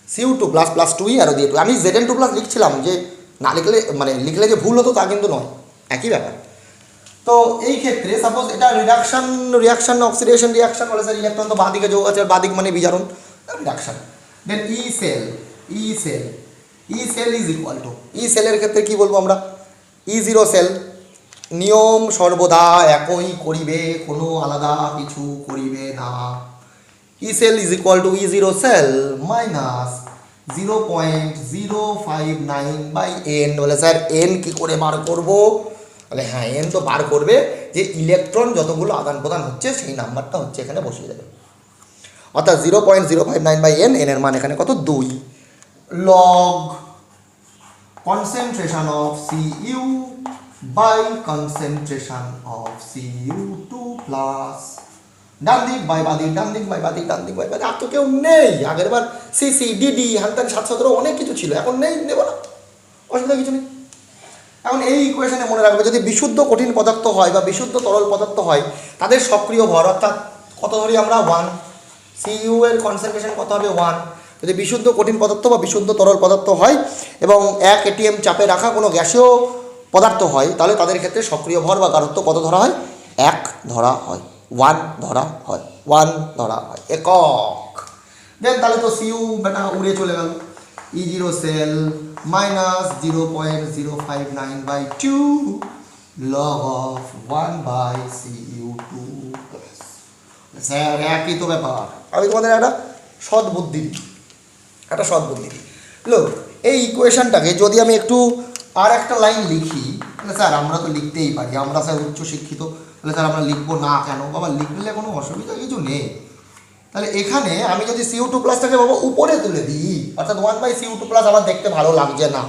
Cu2 plus plus 2e arrow দিয়ে 2। আমি Zn2 প্লাস লিখছিলাম, যে না লিখলে মানে লিখলে যে ভুল হতো তা কিন্তু নয়, একই ব্যাপার। তো এই ক্ষেত্রে সাপোজ এটা রিডাকশন রিয়াকশন অক্সিডেশন রিয়াকশন বলে স্যার, ইলেকট্রন তো বাঁ দিকে যোগ আছে, আর বাঁ দিক মানে বিজারণ, reduction. Then E cell is equal to, E সেলের ক্ষেত্রে কি বলবো আমরা? E0 সেল, নিয়ম সর্বদা একই করিবে, কোনো আলাদা কিছু করিবে না। E cell is equal to E0 cell minus 0.059/n। বলে স্যার n কি করে বার করব? বলে হ্যাঁ, n তো বার করবে যে ইলেকট্রন যতগুলো আদান প্রদান হচ্ছে সেই নাম্বারটা হচ্ছে এখানে বসিয়ে দেবে, অর্থাৎ 0.059/n, n এর মান এখানে কত? 2 log concentration of Cu by concentration of Cu2 plus ডান দিক বাই বাঁ দিক, ডান দিক বাই বাঁ দিক, ডান দিক বাই বাঁ দিক। আর তো কেউ নেই, আগের বার সিসি ডিডি হান্তান 717 অনেক কিছু ছিল, এখন নেই, নেব না, অসুবিধা কিছু নেই। এখন এই ইকুয়েশনে মনে রাখবে, যদি বিশুদ্ধ কঠিন পদার্থ হয় বা বিশুদ্ধ তরল পদার্থ হয়, তাদের সক্রিয় ভর অর্থাৎ কত ধরি আমরা? 1। Cu এর কনসেন্ট্রেশন কত হবে? 1। যদি বিশুদ্ধ কঠিন পদার্থ বা বিশুদ্ধ তরল পদার্থ হয় এবং 1 atm চাপে রাখা কোনো গ্যাসীয় পদার্থ হয়, তাহলে তাদের ক্ষেত্রে সক্রিয় ভর বা গাঢ়ত্ব কত ধরা হয়? 1 ধরা হয়, 1 ধরা হয়, 1 ধরা হয়, একক। দেন তাহলে তো Cu বেটা উড়ে চলে গেল, E0 cell minus 0.059/2 log of 1/Cu2 plus. Sir একই তো ব্যাপার। আমি তোমাদের একটা সৎ বুদ্ধি লোক, এই ইকুয়েশনটাকে যদি আমি একটু আর একটা লাইন লিখি, তাহলে স্যার আমরা তো লিখতেই পারি, আমরা স্যার উচ্চ শিক্ষিত, তাহলে স্যার আমরা লিখবো না কেন? বাবা লিখলে কোনো অসুবিধা কিছু নেই। তাহলে এখানে আমি যদি Cu2 প্লাসটাকে বাবা উপরে তুলে দিই, অর্থাৎ 1/Cu2 প্লাস আমার দেখতে ভালো লাগছে না,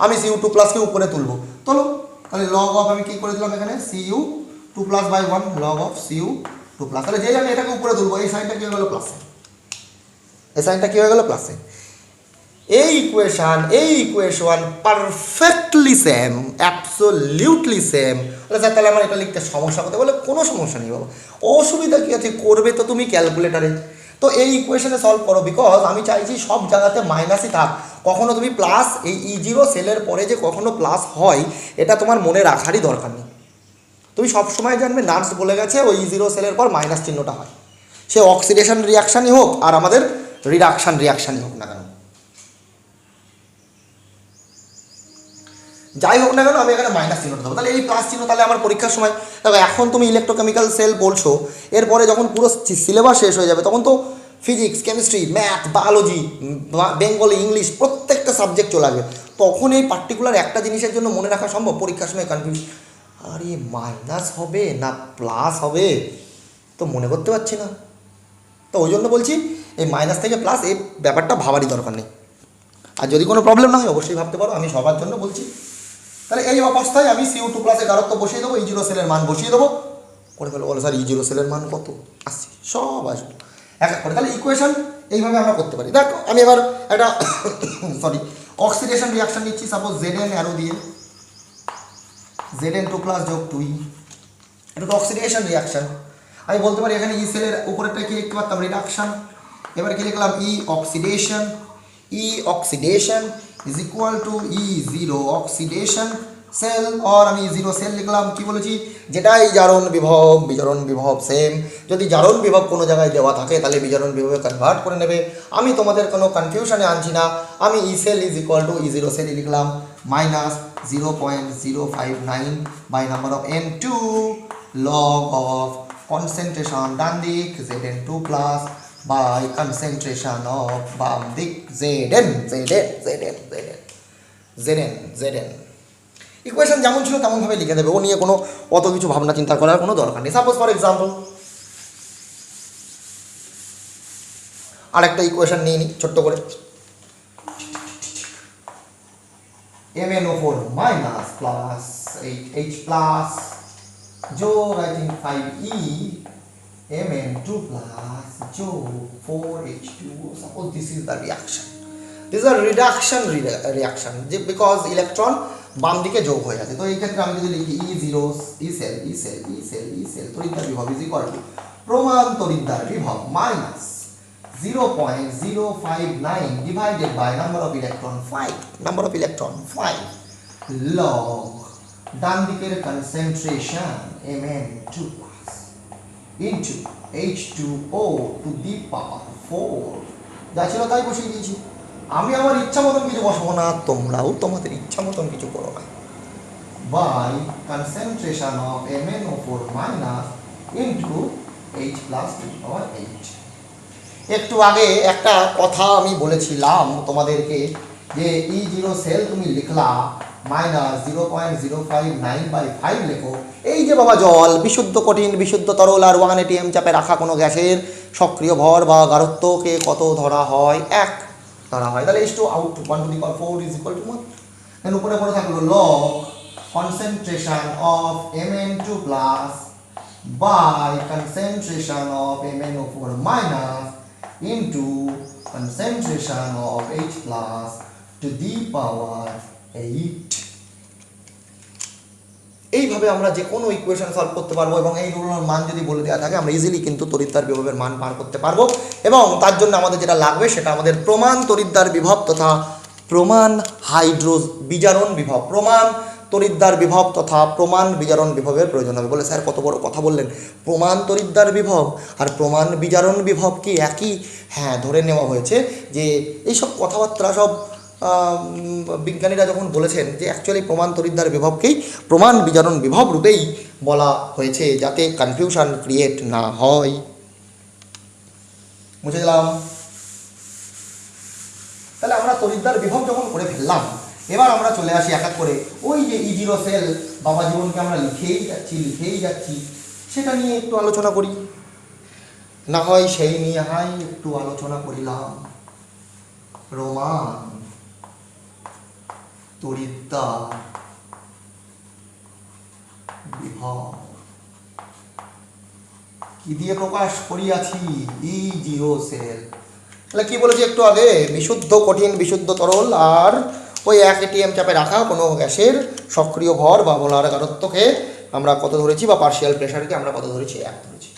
আমি Cu2 প্লাসকে উপরে তুলবো, চলো তাহলে লগ অফ আমি কী করে দিলাম এখানে? Cu2 plus by 1 log of Cu2 plus. তাহলে যেই আমি এটাকে উপরে তুলবো, এই সাইনটা কী হয়ে গেলো? প্লাসে। এই সাইনটা কী হয়ে গেলো? প্লাসে। এই equation perfectly same, absolutely same. বলে স্যার তাহলে আমার এটা লিখতে সমস্যা করতে? বলে কোনো সমস্যা নেই বাবা, অসুবিধা কী আছে? করবে তো তুমি ক্যালকুলেটারে। তো এই ইকুয়েশনে সলভ করো, বিকজ আমি চাইছি সব জায়গাতে মাইনাসই থাক, কখনো তুমি প্লাস, এই E0 সেলের পরে যে কখনো প্লাস হয় এটা তোমার মনে রাখারই দরকার নেই। তুমি সবসময় জানবে নার্স বলে গেছে ওই E0 সেলের পর মাইনাস চিহ্নটা হয়, সে অক্সিডেশন রিয়াকশানই হোক আর আমাদের রিডাকশান রিয়াকশানই হোক না কেন। যাই হোক না কেন আমি এখানে মাইনাস চিহ্নটা দেবো। তাহলে এই প্লাস চিহ্ন তাহলে আমার পরীক্ষার সময় দেখো, এখন তুমি ইলেকট্রোকেমিক্যাল সেল বলছো, এরপরে যখন পুরো সিলেবাস শেষ হয়ে যাবে তখন তো physics, chemistry, math, biology, Bengali, English প্রত্যেকটা সাবজেক্ট চলে আসবে। তখন এই পার্টিকুলার একটা জিনিসের জন্য মনে রাখা সম্ভব? পরীক্ষার সময় কনফিউজ, আরে মাইনাস হবে না প্লাস হবে তো মনে করতে পারছি না। তো ওই জন্য বলছি এই মাইনাস থেকে প্লাস এই ব্যাপারটা ভাবারই দরকার নেই। আর যদি কোনো প্রবলেম না হয় অবশ্যই ভাবতে পারো, আমি সবার জন্য বলছি। তাহলে এই অবস্থায় আমি CO2 প্লাসের গাঢ়ত্ব বসিয়ে দেবো, E0 সেলের মান বসিয়ে দেবো, করে ফেলো। বলো স্যার E0 সেলের মান কত? আসছে, সব আসবে এক এক করে। তাহলে ইকুয়েশন এইভাবে আমরা করতে পারি। দেখো আমি এবার একটা সরি অক্সিডেশন রিয়াকশন নিচ্ছি, সাপোজ Zn অ্যারো দিয়ে Zn2 প্লাস যোগ 2E, এটা তো অক্সিডেশন রিয়াকশন। আমি বলতে পারি এখানে ই সেলের উপরেরটা কি লিখতে পারতাম? রিডাকশন। এবার কি লিখলাম? E oxidation is equal to E0 oxidation cell, আর আমি E0 সেল লিখলাম। কি বলেছি? যেটাই জারণ বিভব সেম। যদি জারণ বিভব কোনো জায়গায় দেওয়া থাকে তাহলে বিজারণ বিভবে কনভার্ট করে নেবে। আমি তোমাদের কোনো কনফিউশনে আনছি না। আমি E cell is equal to E0 cell লিখলাম minus 0.059 by number of N2 log of concentration ডান দিক Zn2 plus by concentration of বাম দিক Zn। ইকুয়েশন যেমন ছিল তেমনভাবে লিখে দেবে, ও নিয়ে কোনো অত কিছু ভাবনা চিন্তা করার কোনো দরকার নেই। সাপোজ ফর এক্সাম্পল আরেকটা ইকুয়েশন নিয়ে নিই ছোট্ট করে, MnO4 minus plus 8H plus যোগ I think 5E Mn2 plus যোগ 4H2O. Suppose this is the reaction. This is a reduction reaction because electron বাম দিকে যোগ হয়ে আছে। তো এই ক্ষেত্রে আমি যদি লিখি E0 E cell তড়িৎদ্বার বিভব is equal to প্রমাণ তড়িৎদ্বার বিভব minus 0.059 divided by number of electron 5 log ডান দিকের concentration Mn2 plus into H2O to the power 4, যা ছিল তাই বসিয়ে দিয়েছি। আমি আমার ইচ্ছা মতন কিছু বসাবো না, তোমরাও তোমাদের ইচ্ছা মতন কিছু করো না। By concentration of MnO4 minus into H plus to the power 8। একটু আগে একটা কথা আমি বলেছিলাম তোমাদেরকে যে E0 সেল তুমি লিখলা মাইনাস 0.059/5 লেখো। এই যে বাবা জল, বিশুদ্ধ কঠিন, বিশুদ্ধ তরল আর 1 atm চাপে রাখা কোনো গ্যাসের সক্রিয় ভর বা গাঢ়ত্বকে কত ধরা হয়? 1 ধরা হয়। তাহলে H2 out 1 to the power 4 is equal to 1। দেন উপরে পড়ে থাকলো log concentration of Mn2 plus by concentration of MnO4 minus into concentration of H plus to the power 8। এইভাবে আমরা যে কোনো ইকুয়েশন সলভ করতে পারবো এবং এই রুলের মান যদি বলে দেওয়া থাকে আমরা ইজিলি কিন্তু তড়িৎদ্বার বিভবের মান বার করতে পারবো। এবং তার জন্য আমাদের যেটা লাগবে সেটা আমাদের প্রমাণ তড়িৎদ্বার বিভব তথা প্রমাণ বিজারণ বিভব, প্রমাণ তড়িৎদ্বার বিভব তথা প্রমাণ বিজারণ বিভবের প্রয়োজন হবে। বলে স্যার কত বড় কথা বললেন, প্রমাণ তড়িৎদ্বার বিভব আর প্রমাণ বিজারণ বিভব কি একই? হ্যাঁ, ধরে নেওয়া হয়েছে যে এইসব কথাবার্তা সব বিজ্ঞানীরা যখন বলেছেন যে অ্যাকচুয়ালি প্রমাণ তড়িৎদ্বার বিভবকেই প্রমাণ বিজারণ বিভব রূপেই বলা হয়েছে যাতে কনফিউশন ক্রিয়েট না হয়। বুঝে গেলাম? তাহলে আমরা তড়িৎদ্বার বিভব যখন করে ফেললাম, এবার আমরা চলে আসি এক এক করে ওই যে E0 সেল বাবা জীবনকে আমরা লিখেই যাচ্ছি সেটা নিয়ে একটু আলোচনা করি। না হয় সেই নিয়ে একটু আলোচনা করিলাম। প্রমাণ তড়িৎদ্বার বিভব কি দিয়ে প্রকাশ করিয়াছি? E0 sell. তাহলে কি বলেছি একটু আগে? বিশুদ্ধ কঠিন, বিশুদ্ধ তরল আর ওই 1 atm চাপে রাখা কোনো গ্যাসের সক্রিয় ভর বা মোলার গাঢ়ত্বকে আমরা কত ধরেছি, বা পার্শিয়াল প্রেশারকে আমরা কত ধরেছি? 1 ধরেছি।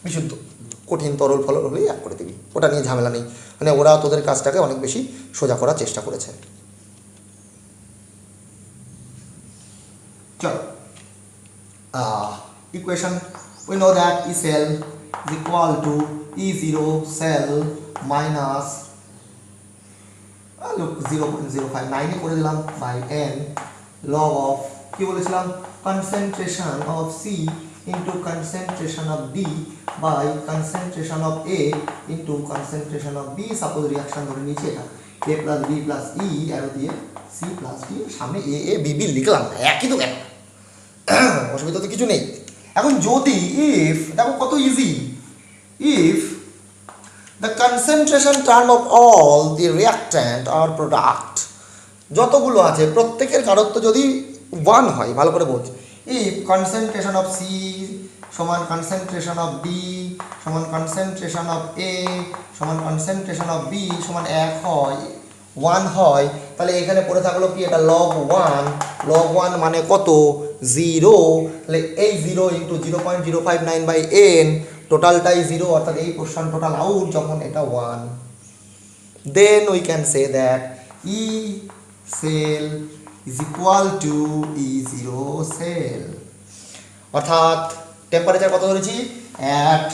বিশুদ্ধ কঠিন তরল ফল হলেই 1 করে দিবি, ওটা নিয়ে ঝামেলা নেই। মানে ওরা তোদের কাজটাকে অনেক বেশি সোজা করার চেষ্টা করেছে। চলো, equation we know that E cell is equal to E0 cell minus look 0.059 করে দিলাম by N লগ অফ কি বলেছিলাম concentration of C into concentration of D by concentration of A into concentration of B. Suppose reaction ধরে নিয়েছি এটা A plus B plus E arrow দিয়ে C plus D, সামনে এ এ বি বি লিখলাম, একই তো এক, অসুবিধা তো কিছু নেই। এখন যদি ইফ, দেখো কত easy, if the concentration term of all the reactant or product যতগুলো আছে প্রত্যেকের গাঢ়ত্ব যদি 1 হয়, ভালো করে বোঝ, if concentration of C সমান concentration of D সমান concentration of A সমান concentration of B সমান 1 হয়, 1 হয়, তাহলে এখানে পড়ে থাকলো কি এটা log 1, log 1 মানে কত 0, তাহলে এই 0 ইন্টু 0.059 বাই n টোটালটাই 0, অর্থাৎ এই পোর্শন টোটাল আউট যখন এটা 1, then we can say that E cell is equal to E zero cell, অর্থাৎ টেম্পারেচার কত ধরেছি at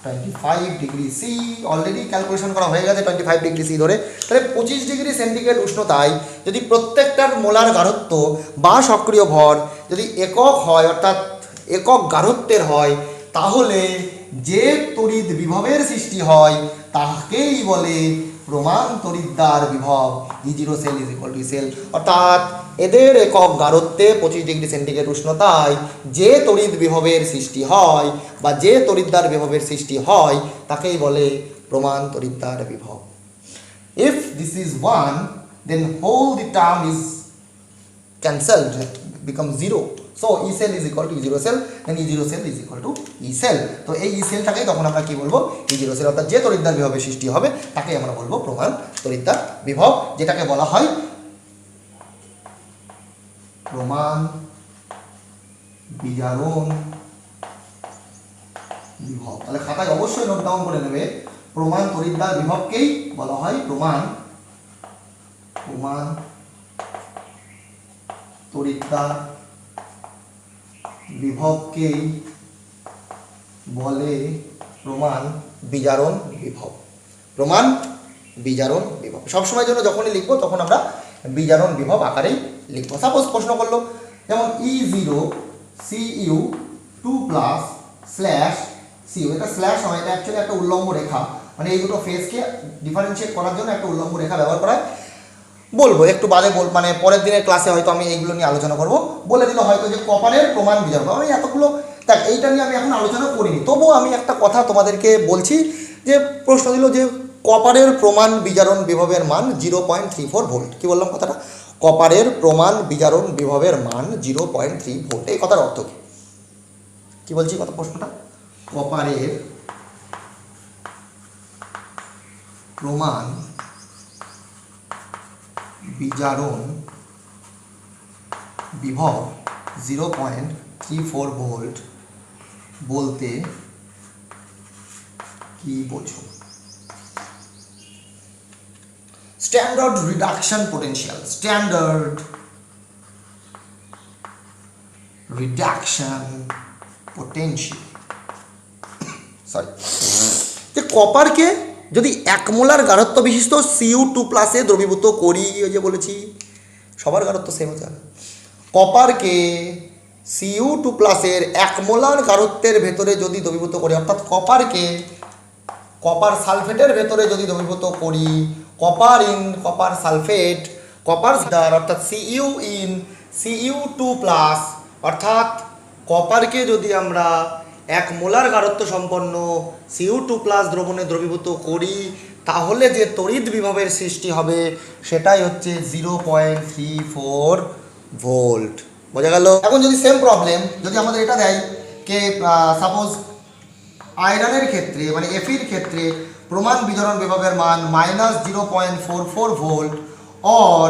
25 degree C, already calculation করা হয়ে গেছে 25 ডিগ্রি সি ধরে, তাহলে 25 ডিগ্রি সেন্টিগ্রেড উষ্ণতায় যদি প্রত্যেকটার মোলার গাঢ়ত্ব বা সক্রিয় ভর যদি একক হয়, অর্থাৎ একক গাঢ়ত্বের হয়, তাহলে যে তড়িৎ বিভবের সৃষ্টি হয় তাকেই বলে প্রমাণ তড়িৎদ্বার বিভব, E zero cell is equal to cell, অর্থাৎ এদের একক গাঢ়ত্বে 25 ডিগ্রি সেন্টিগ্রেড উষ্ণতায় যে তড়িৎ বিভবের সৃষ্টি হয় বা যে তড়িৎদ্বার বিভবের সৃষ্টি হয় তাকেই বলে প্রমাণ তড়িৎদ্বার বিভব। If this is 1 then whole the term is cancelled, become 0, so E cell is equal to E zero cell, then E zero cell is equal to E cell, তো এই E cell টাকেই তখন আমরা কি বলবো E zero cell, অর্থাৎ যে তড়িৎদ্বার বিভবের সৃষ্টি হবে তাকেই আমরা বলবো প্রমাণ তড়িৎদ্বার বিভব, যেটাকে বলা হয় প্রমাণ বিজারণ বিভব। তাহলে খাতায় অবশ্যই নোট ডাউন করে নেবে, প্রমাণ তড়িৎদ্বার বিভবকেই বলা হয় প্রমাণ তড়িৎদ্বার বিভবকেই বলে প্রমাণ বিজারণ বিভব, প্রমাণ বিজারণ বিভব। সবসময়ের জন্য যখনই লিখবো তখন আমরা বিজারণ বিভব আকারেই লিখবো। সাপোজ প্রশ্ন করলো যেমন E0 CU 2 plus slash CU, এটা স্ল্যাশ হয়, এটা অ্যাকচুয়ালি একটা উল্লম্ব রেখা, মানে এই দুটো ফেজকে ডিফারেন্সিয়েট করার জন্য একটা উল্লম্ব রেখা ব্যবহার করা হয়। বলবো একটু বাদে মানে পরের দিনের ক্লাসে হয়তো আমি এইগুলো নিয়ে আলোচনা করব, বলে দিল হয়তো যে কপারের প্রমাণ বিজারণ, আমি এতগুলো দেখ এইটা নিয়ে আমি এখন আলোচনা করিনি, তবুও আমি একটা কথা তোমাদেরকে বলছি যে প্রশ্ন দিল যে কপারের প্রমাণ বিজারণ বিভবের মান 0.34 ভোল্ট, কি বললাম কথাটা, কপারের প্রমাণ বিজারণ বিভবের মান 0.3 ভোল্ট, এই কথার অর্থ কি বলছি কত প্রশ্নটা, কপারের প্রমাণ বিজারণ বিভব 0.34 ভোল্ট বলতে কি বোঝো? Standard reduction potential, standard reduction potential, sorry, যে কপারকে যদি 1 মোলার গাঢ়ত্ব বিশিষ্ট Cu2 প্লাসে দ্রবীভূত করি, ওই যে বলেছি সবার গাঢ়ত্ব সেম হতে হবে, কপারকে Cu2 প্লাসের 1 মোলার গাঢ়ত্বের ভেতরে যদি দ্রবীভূত করি, অর্থাৎ কপারকে কপার সালফেটের ভেতরে যদি দ্রবীভূত করি, copper in copper sulphate, copper অর্থাৎ Cu ইন Cu2 প্লাস, অর্থাৎ কপারকে যদি আমরা 1 মোলার গাঢ়ত্ব সম্পন্ন Cu2 প্লাস দ্রবণে দ্রবীভূত করি, তাহলে যে তড়িৎ বিভবের সৃষ্টি হবে সেটাই হচ্ছে 0.34 ভোল্ট, বোঝা গেল? এখন যদি সেম প্রবলেম যদি আমাদের এটা দেয় কে সাপোজ আয়রনের ক্ষেত্রে মানে এফির ক্ষেত্রে প্রমাণ বিজারণ বিভবের মান -0.44 ভোল্ট, और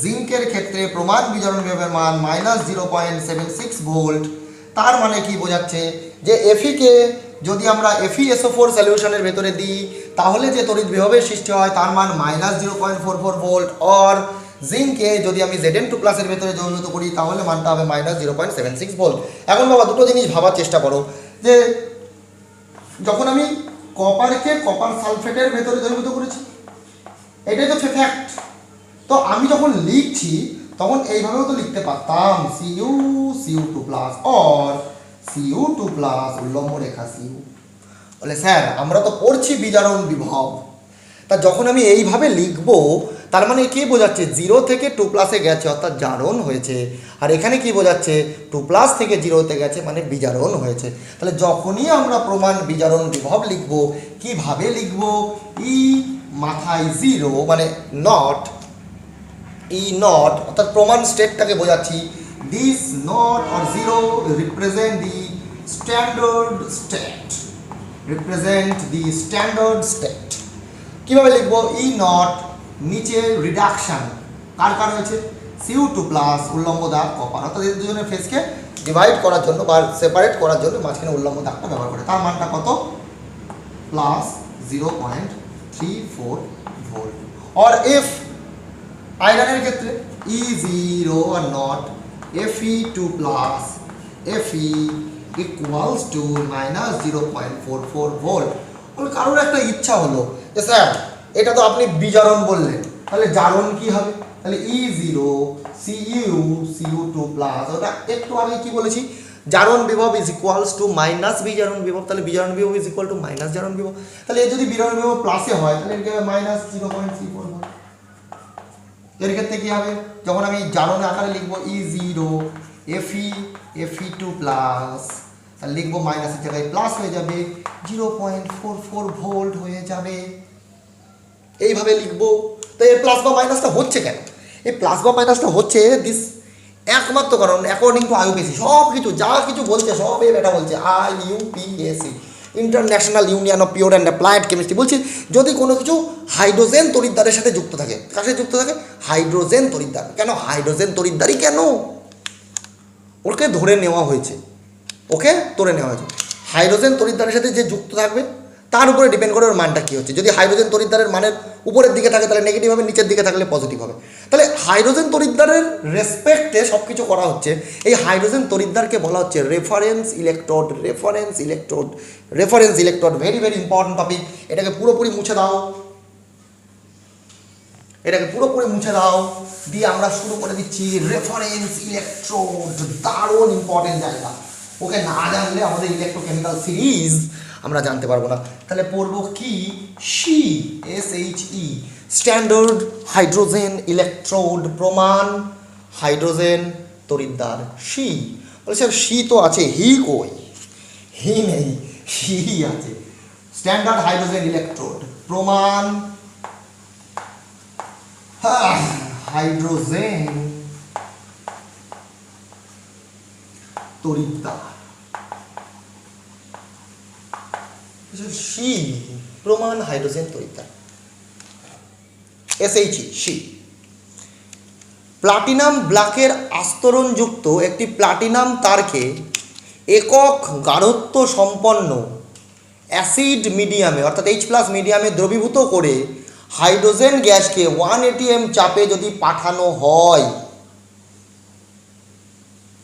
জিঙ্কের ক্ষেত্রে প্রমাণ বিজারণ বিভবের মান -0.76 ভোল্ট, তার মানে কি বোঝাচ্ছে যে এফিকে যদি আমরা FeSO4 সলিউশনের ভেতরে দিই তাহলে যে তড়িৎ বিভবের সৃষ্টি হয় তার মান -0.44 ভোল্ট, और জিঙ্কে যদি আমি Zn2 প্লাসের ভেতরে দ্রবীভূত করি তাহলে মানটা হবে -0.76 ভোল্ট। এখন বাবা দুটো জিনিস ভাবার চেষ্টা করো, যে যখন আমি কপারকে কপার সালফেটের ভেতরে দ্রবীভূত করেছি, এটাই তো ফ্যাক্ট, তো আমি যখন লিখছি তখন এইভাবেও তো লিখতে পারতাম Cu2 plus or Cu2 plus উল্লম্ব রেখা Cu। বলে স্যার আমরা তো পড়ছি বিজারণ বিভব, তা যখন আমি এইভাবে লিখবো তার মানে কি বোঝাচ্ছে 0 থেকে 2 প্লাসে গেছে অর্থাৎ জারণ হয়েছে, আর এখানে কি বোঝাচ্ছে 2 প্লাস থেকে 0তে গেছে মানে বিজারণ হয়েছে। তাহলে যখনই আমরা প্রমাণ বিজারণ বিভব লিখবো কিভাবে লিখবো, ই মাথায় 0 মানে নট, ই নট অর্থাৎ প্রমাণ স্টেটটাকে বোঝাচ্ছি, this not or 0 represent the standard state, represent the standard state. কীভাবে লিখবো, ই নট নিচে রিডাকশান কার কার হয়েছে Cu2 প্লাস উল্লম্ব দাগ কপার, অর্থাৎ এই দুজনের ফেসকে ডিভাইড করার জন্য বা সেপারেট করার জন্য মাঝখানে উল্লম্ব দাগটা ব্যবহার করে, তার মানটা কত প্লাস 0.34 ভোল্ট। और if আয়রনের ক্ষেত্রে E0 are not Fe2 plus Fe equals to minus 0.44 volt. কারোর একটা ইচ্ছা হলো যে স্যার এটা তো আপনি বিজারণ বললেন, তাহলে জারণ কি হবে, তাহলে E0 Cu2 প্লাস, ওটা একটু আগে কি বলেছি জারণ বিভব ইজ ইকুয়ালস টু মাইনাস বিজারণ বিভব, তাহলে বিজারণ বিভব ইজ ইকুয়াল টু মাইনাস জারণ বিভব। তাহলে যদি বিজারণ বিভব প্লাসে হয় তাহলে এর হবে মাইনাস 0.34 ভোল্ট। এর ক্ষেত্রে কি হবে, যখন আমি জারণ আকারে লিখবো E0 Fe2 প্লাস, তাহলে লিখবো মাইনাসের জায়গায় প্লাস হয়ে যাবে 0.44 ভোল্ট হয়ে যাবে, এইভাবে লিখবো। তো এই প্লাস বা মাইনাসটা হচ্ছে কেন, এই প্লাস বা মাইনাসটা হচ্ছে দিস একমাত্র কারণ অ্যাকর্ডিং টু IUPAC সব কিছু যা কিছু বলছে সব এটা বলছে IUPAC international union of pure and applied chemistry বলছে যদি কোনো কিছু হাইড্রোজেন তড়িৎদ্বারের সাথে যুক্ত থাকে, কার সাথে যুক্ত থাকে হাইড্রোজেন তড়িৎদ্বার, কেন হাইড্রোজেন তড়িৎদ্বারই কেন ওকে ধরে নেওয়া হয়েছে, ওকে ধরে নেওয়া হয়েছে হাইড্রোজেন তড়িৎদ্বারের সাথে যে যুক্ত থাকবে তার উপরে ডিপেন্ড করে ওর মানটা কী হচ্ছে। যদি হাইড্রোজেন তড়িৎদ্বারের মানের উপরের দিকে থাকে তাহলে নেগেটিভ হবে, নিচের দিকে থাকলে পজিটিভ হবে। তাহলে হাইড্রোজেন তড়িৎদ্বারের রেসপেক্টে সব কিছু করা হচ্ছে। এই হাইড্রোজেন তড়িৎদ্বারকে বলা হচ্ছে reference electrode, reference electrode, reference electrode very very important topic. এটাকে পুরোপুরি মুছে দাও, এটাকে পুরোপুরি মুছে দাও, দিয়ে আমরা শুরু করে দিচ্ছি রেফারেন্স ইলেকট্রোড, দারুণ ইম্পর্টেন্ট জায়গা, ওকে না জানলে আমাদের ইলেকট্রোকেমিক্যাল সিরিজ আমরা জানতে পারবো না। তাহলে পড়বো কি SHE স্ট্যান্ডার্ড হাইড্রোজেন ইলেকট্রোড, প্রমাণ হাইড্রোজেন তড়িৎদ্বার SHE। বলছে SHE তো আছে, হি কই, হি নেই, SHE আছে। স্ট্যান্ডার্ড হাইড্রোজেন ইলেকট্রোড, প্রমাণ হাইড্রোজেন তড়িৎদ্বার SHE, প্রমাণ হাইড্রোজেন তড়িৎদ্বার SHE। প্লাটিনাম ব্ল্যাকের আস্তরণযুক্ত একটি প্লাটিনাম তারকে একক গাঢ়ত্ব সম্পন্ন অ্যাসিড মিডিয়ামে অর্থাৎ H+ মিডিয়ামে দ্রবীভূত করে হাইড্রোজেন গ্যাসকে 1 atm চাপে যদি পাঠানো হয়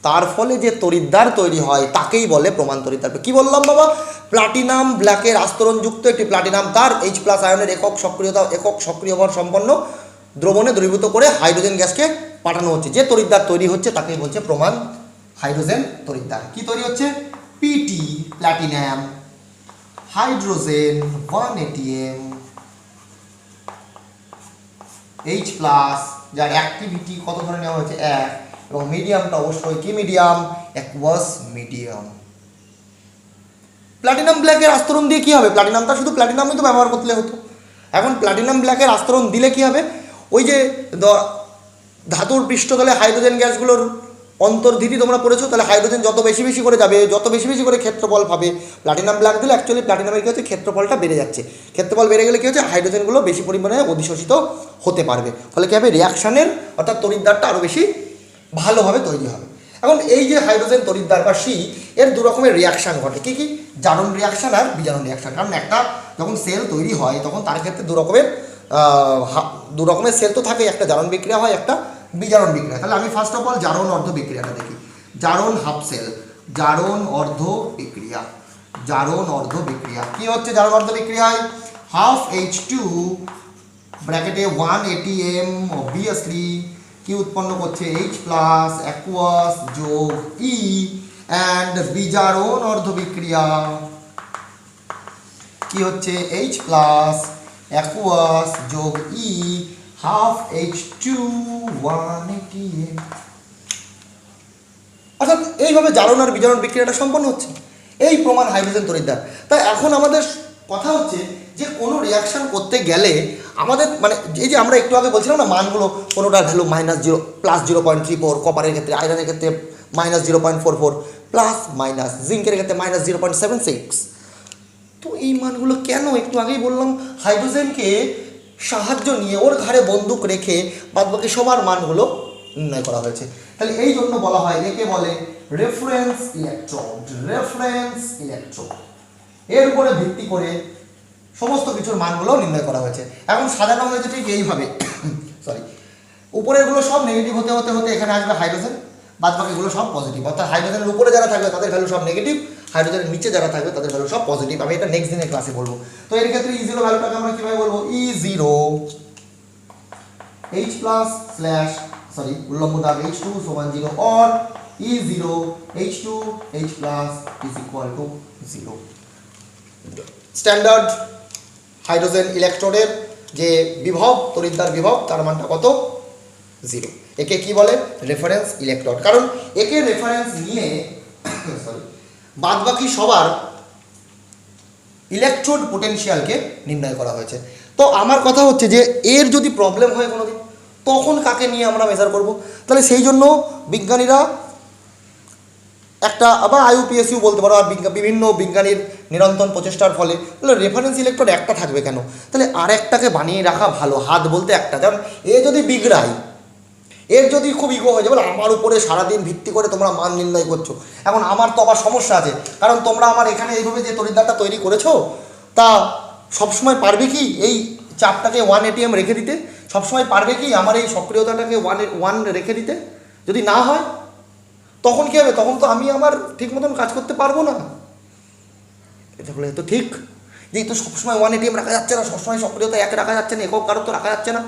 তার ফলে যে তড়িৎদ্বার তৈরি হয় তাকেই বলে প্রমাণ তড়িৎদ্বার। কি বললাম বাবা, প্লাটিনাম ব্ল্যাকের আস্তরণযুক্ত একটি প্লাটিনাম তার H+ আয়নের একক সক্রিয় ভর সম্পন্ন দ্রবণে দ্রবীভূত করে হাইড্রোজেন গ্যাসকে পাঠানো হচ্ছে, যে তড়িৎদ্বার তৈরি হচ্ছে তাকেই বলছে প্রমাণ হাইড্রোজেন তড়িৎদ্বার। কি তৈরি হচ্ছে, PT platinum hydrogen 1 atm H+, যার অ্যাক্টিভিটি কত ধরে নেওয়া হয়েছে 1, এবং মিডিয়ামটা অবশ্যই কি মিডিয়াম, অ্যাকুয়াস মিডিয়াম। প্লাটিনাম ব্ল্যাকের আস্তরণ দিয়ে কি হবে, প্লাটিনামটা শুধু প্লাটিনামই তো ব্যবহার করতে হতো, এখন প্লাটিনাম ব্ল্যাকের আস্তরণ দিলে কি হবে, ওই যে ধাতুর পৃষ্ঠতলে হাইড্রোজেন গ্যাসগুলোর অন্তর্ধিতি তোমরা পড়েছো, তাহলে হাইড্রোজেন যত বেশি বেশি করে যাবে, যত বেশি বেশি করে ক্ষেত্রফল পাবে। প্লাটিনাম ব্ল্যাক দিলে অ্যাকচুয়ালি প্লাটিনামের কী হচ্ছে, ক্ষেত্রফলটা বেড়ে যাচ্ছে, ক্ষেত্রফল বেড়ে গেলে কী হচ্ছে, হাইড্রোজেনগুলো বেশি পরিমাণে অধিশোষিত হতে পারবে, ফলে কী হবে, রিয়াকশানের অর্থাৎ তড়িৎদ্বারটা আরও বেশি ভালোভাবে তৈরি হবে। এখন এই যে হাইড্রোজেন তড়িৎদ্বার বা SHE এর দু রকমের রিয়াকশান ঘটে, কী কী, জারণ রিয়াকশান আর বিজারণ রিয়াকশান। কারণ একটা যখন সেল তৈরি হয় তখন তার ক্ষেত্রে দু রকমের সেল তো থাকে, একটা জারণ বিক্রিয়া হয়, একটা বিজারণ বিক্রিয়া। তাহলে আমি ফার্স্ট অফ অল জারণ অর্ধ বিক্রিয়াটা দেখি। জারণ হাফ সেল, জারণ অর্ধ বিক্রিয়া, জারণ অর্ধ বিক্রিয়া কি হচ্ছে, জারণ অর্ধ বিক্রিয়ায় half H2 ব্র্যাকেটে 1 atm অবভিয়াসলি কি উৎপন্ন করছে H প্লাস অ্যাকুয়াস যোগ E অ্যান্ড বিজারণ অর্ধবিক্রিয়া কি হচ্ছে H প্লাস অ্যাকুয়াস যোগ E হাফ H2 188। অর্থাৎ এইভাবে জারণ আর বিজারণ বিক্রিয়াটা সম্পন্ন হচ্ছে, এই প্রমাণ হাইড্রোজেন তড়িৎদ্বার। তাই এখন আমাদের কথা হচ্ছে যে কোনো রিয়াকশান করতে গেলে আমাদের মানে এই যে আমরা একটু আগে বলছিলাম না মানগুলো, কোনোটার ভ্যালু -0 +0.34, কপারের ক্ষেত্রে, আয়রনের ক্ষেত্রে -0.44, প্লাস মাইনাস, জিঙ্কের ক্ষেত্রে -0.76। তো এই মানগুলো কেন? একটু আগেই বললাম হাইড্রোজেনকে সাহায্য নিয়ে ওর ঘাড়ে বন্দুক রেখে বাদবাকি সবার মানগুলো নির্ণয় করা হয়েছে। তাহলে এই জন্য বলা হয় একে বলে রেফারেন্স ইলেকট্রোড। রেফারেন্স ইলেকট্রোড এর উপরে ভিত্তি করে সমস্ত কিছুর মানগুলো নির্ণয় করা হয়েছে। এখন সাজানো হয়েছে ঠিক এইভাবে, সরি, উপরেরগুলো সব নেগেটিভ হতে হতে হতে এখানে আসবে হাইড্রোজেন, বাদবাকিগুলো সব পজিটিভ। অর্থাৎ হাইড্রোজেনের উপরে যারা থাকবে তাদের ভ্যালু সব নেগেটিভ, হাইড্রোজেনের নিচে যারা থাকবে তাদের ভ্যালু সব পজিটিভ। আমি এটা নেক্সট দিনের ক্লাসে বলবো। তো এর ক্ষেত্রে E0 ভ্যালুটাকে আমরা কীভাবে বলবো? E0 H plus slash sorry উল্লম্ব দাগ H2 সমান 0 or E0 H2 H plus is equal to 0। Standard hydrogen ইলেকট্রোডের যে বিভব, তড়িৎদ্বার বিভব, তার মানটা কত? 0। একে কি বলে? Reference electrode. কারণ একে রেফারেন্স নিয়ে সরি বাদবাকি সবার ইলেকট্রোড পোটেনশিয়ালকে নির্ণয় করা হয়েছে। তো আমার কথা হচ্ছে যে এর যদি প্রবলেম হয় কোনোদিন, তখন কাকে নিয়ে আমরা মেজার করব? তাহলে সেই জন্য বিজ্ঞানীরা একটা, আবার IUPAC বলতে পারো, আর বিভিন্ন বিজ্ঞানীর নিরন্তর প্রচেষ্টার ফলে তাহলে রেফারেন্স ইলেকট্রোড একটা থাকবে কেন? তাহলে আর একটাকে বানিয়ে রাখা ভালো, হাত বলতে একটা। যেমন এ যদি বিগড়ায়, এর যদি খুব ইগো হয়ে যায়, বলে আমার উপরে সারাদিন ভিত্তি করে তোমরা মান নির্ণয় করছো, এখন আমার তো আবার সমস্যা আছে, কারণ তোমরা আমার এখানে এইভাবে যে তড়িৎদ্বারটা তৈরি করেছো তা সবসময় পারবে কি এই চাপটাকে 1 ATM রেখে দিতে? সবসময় পারবে কি আমার এই সক্রিয়তাটাকে 1 রেখে দিতে? যদি না হয় তখন কী হবে? তখন তো আমি আমার ঠিক মতন কাজ করতে পারবো না। এটা বলে তো ঠিক যে তো সবসময় 1 ATM রাখা যাচ্ছে না, সবসময় সক্রিয়তা 1 রাখা যাচ্ছে না, একক কারো তো রাখা যাচ্ছে না,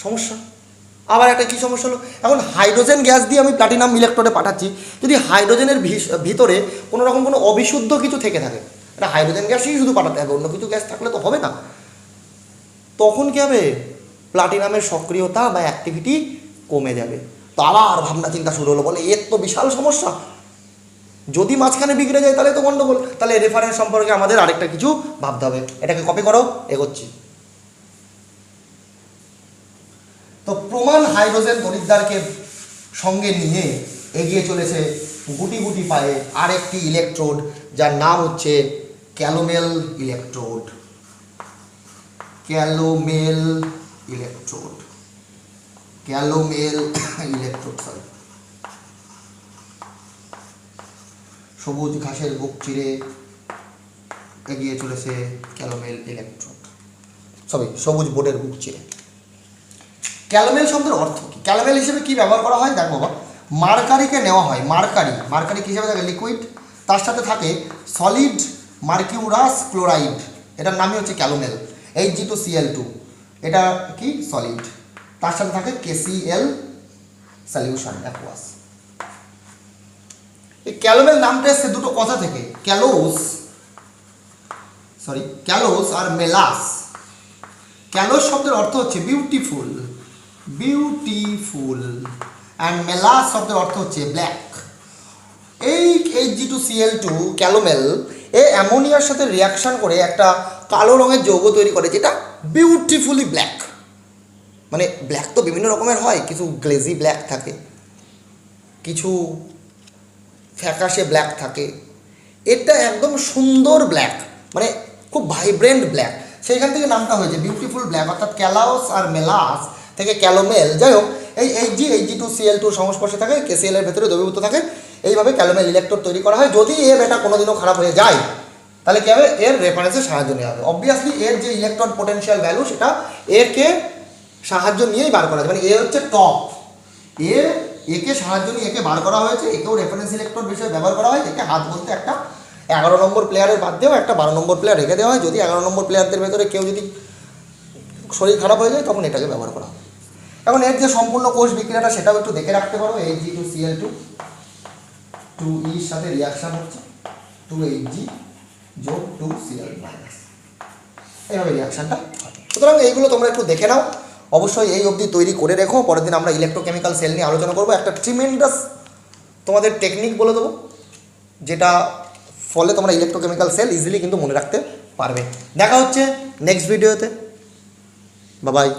সমস্যা। আবার একটা কী সমস্যা হলো, এখন হাইড্রোজেন গ্যাস দিয়ে আমি প্লাটিনাম ইলেকট্রোডে পাঠাচ্ছি, যদি হাইড্রোজেনের ভিতরে কোনো রকম কোনো অবিশুদ্ধ কিছু থেকে থাকে, এটা হাইড্রোজেন গ্যাসই শুধু পাঠাতে হবে, অন্য কিছু গ্যাস থাকলে তো হবে না। তখন কী হবে? প্লাটিনামের সক্রিয়তা বা অ্যাক্টিভিটি কমে যাবে। তো আবার ভাবনা চিন্তা শুরু হলো, বলে এর তো বিশাল সমস্যা, যদি মাঝখানে বিগড়ে যায় তাহলে তো গণ্ডগোল। তাহলে রেফারেন্স সম্পর্কে আমাদের আরেকটা কিছু ভাবতে হবে। এটাকে কপি করো, এগোচ্ছি। তো প্রমাণ হাইড্রোজেন তড়িৎদ্বারকে সঙ্গে নিয়ে এগিয়ে চলেছে গুটি গুটি পায়ে আরেকটি ইলেকট্রোড, যার নাম হচ্ছে calomel electrode. Calomel electrode, calomel electrode, sorry, সবুজ ঘাসের বুক চিরে এগিয়ে চলেছে ক্যালোমেল ইলেকট্রোড, সবুজ বোর্ডের বুক চিরে। ক্যালোমেল শব্দের অর্থ কি? ক্যালোমেল হিসেবে কি ব্যবহার করা হয়? দেখো বাবা, মার্কারিকে নেওয়া হয়, মার্কারি কি হিসেবে থাকে? লিকুইড, তার সাথে থাকে সলিড মার্কিউরাস ক্লোরাইড, এটার নামই হচ্ছে ক্যালোমেল। Hg2Cl2, এটা কি? সলিড, তার সাথে থাকে KCl সলিউশন অ্যাকুয়াস। এই ক্যালোমেল নামটা এসছে দুটো কথা থেকে, ক্যালোস আর মেলাস। ক্যালোস শব্দের অর্থ হচ্ছে বিউটিফুল, অ্যান্ড মেলাস শব্দের অর্থ হচ্ছে ব্ল্যাক। এই Hg2Cl2 ক্যালোমেল অ্যামোনিয়ার সাথে রিয়াকশান করে একটা কালো রঙের যৌগ তৈরি করে, যেটা বিউটিফুলি ব্ল্যাক। মানে ব্ল্যাক তো বিভিন্ন রকমের হয়, কিছু গ্লেজি ব্ল্যাক থাকে, কিছু ফ্যাকাশে ব্ল্যাক থাকে, এটা একদম সুন্দর ব্ল্যাক, মানে খুব ভাইব্রেন্ট ব্ল্যাক, সেইখান থেকে নামটা হয়েছে বিউটিফুল ব্ল্যাক। অর্থাৎ ক্যালাওস আর মেলাস থেকে ক্যালোমেল। যাই হোক, এই Hg2Cl2 সংস্পর্শে থাকে, KCl এর ভেতরে দ্রবীভূত থাকে, এইভাবে ক্যালোমেল ইলেকট্রোড তৈরি করা হয়। যদি এটা কোনোদিনও খারাপ হয়ে যায় তাহলে কী হবে? এর রেফারেন্সের সাহায্য নেওয়া হবে। অবভিয়াসলি এর যে ইলেকট্রন পোটেনশিয়াল ভ্যালু সেটা একে সাহায্য নিয়েই বার করা যায়, মানে এ হচ্ছে টপ, একে সাহায্য নিয়ে একে বার করা হয়েছে, একেও রেফারেন্স ইলেকট্রন বিষয়ে ব্যবহার করা হয়। একে হাত বলতে একটা 11 নম্বর প্লেয়ারের বাদ দিয়েও একটা 12 নম্বর প্লেয়ার রেখে দেওয়া হয়। যদি 11 নম্বর প্লেয়ারদের ভেতরে কেউ যদি শরীর খারাপ হয়ে যায় তখন এটাকে ব্যবহার করা হয়। এখন এর যে সম্পূর্ণ কোষ বিক্রিয়াটা সেটাও একটু দেখে রাখতে পারো। Ag2Cl2 2E এর সাথে রিয়াকশন হচ্ছে 2Hg যোগ 2Cl মাইনাস, এইভাবে রিয়াকশনটা হয়। সুতরাং এইগুলো তোমরা একটু দেখে নাও, অবশ্যই এই অবধি তৈরি করে রেখো। পরের দিন আমরা ইলেকট্রোকেমিক্যাল সেল নিয়ে আলোচনা করবো। একটা ট্রিমেন্ডাস তোমাদের টেকনিক বলে দেবো, যেটা ফলে তোমরা ইলেকট্রোকেমিক্যাল সেল ইজিলি কিন্তু মনে রাখতে পারবে। দেখা হচ্ছে নেক্সট ভিডিওতে। Bye bye.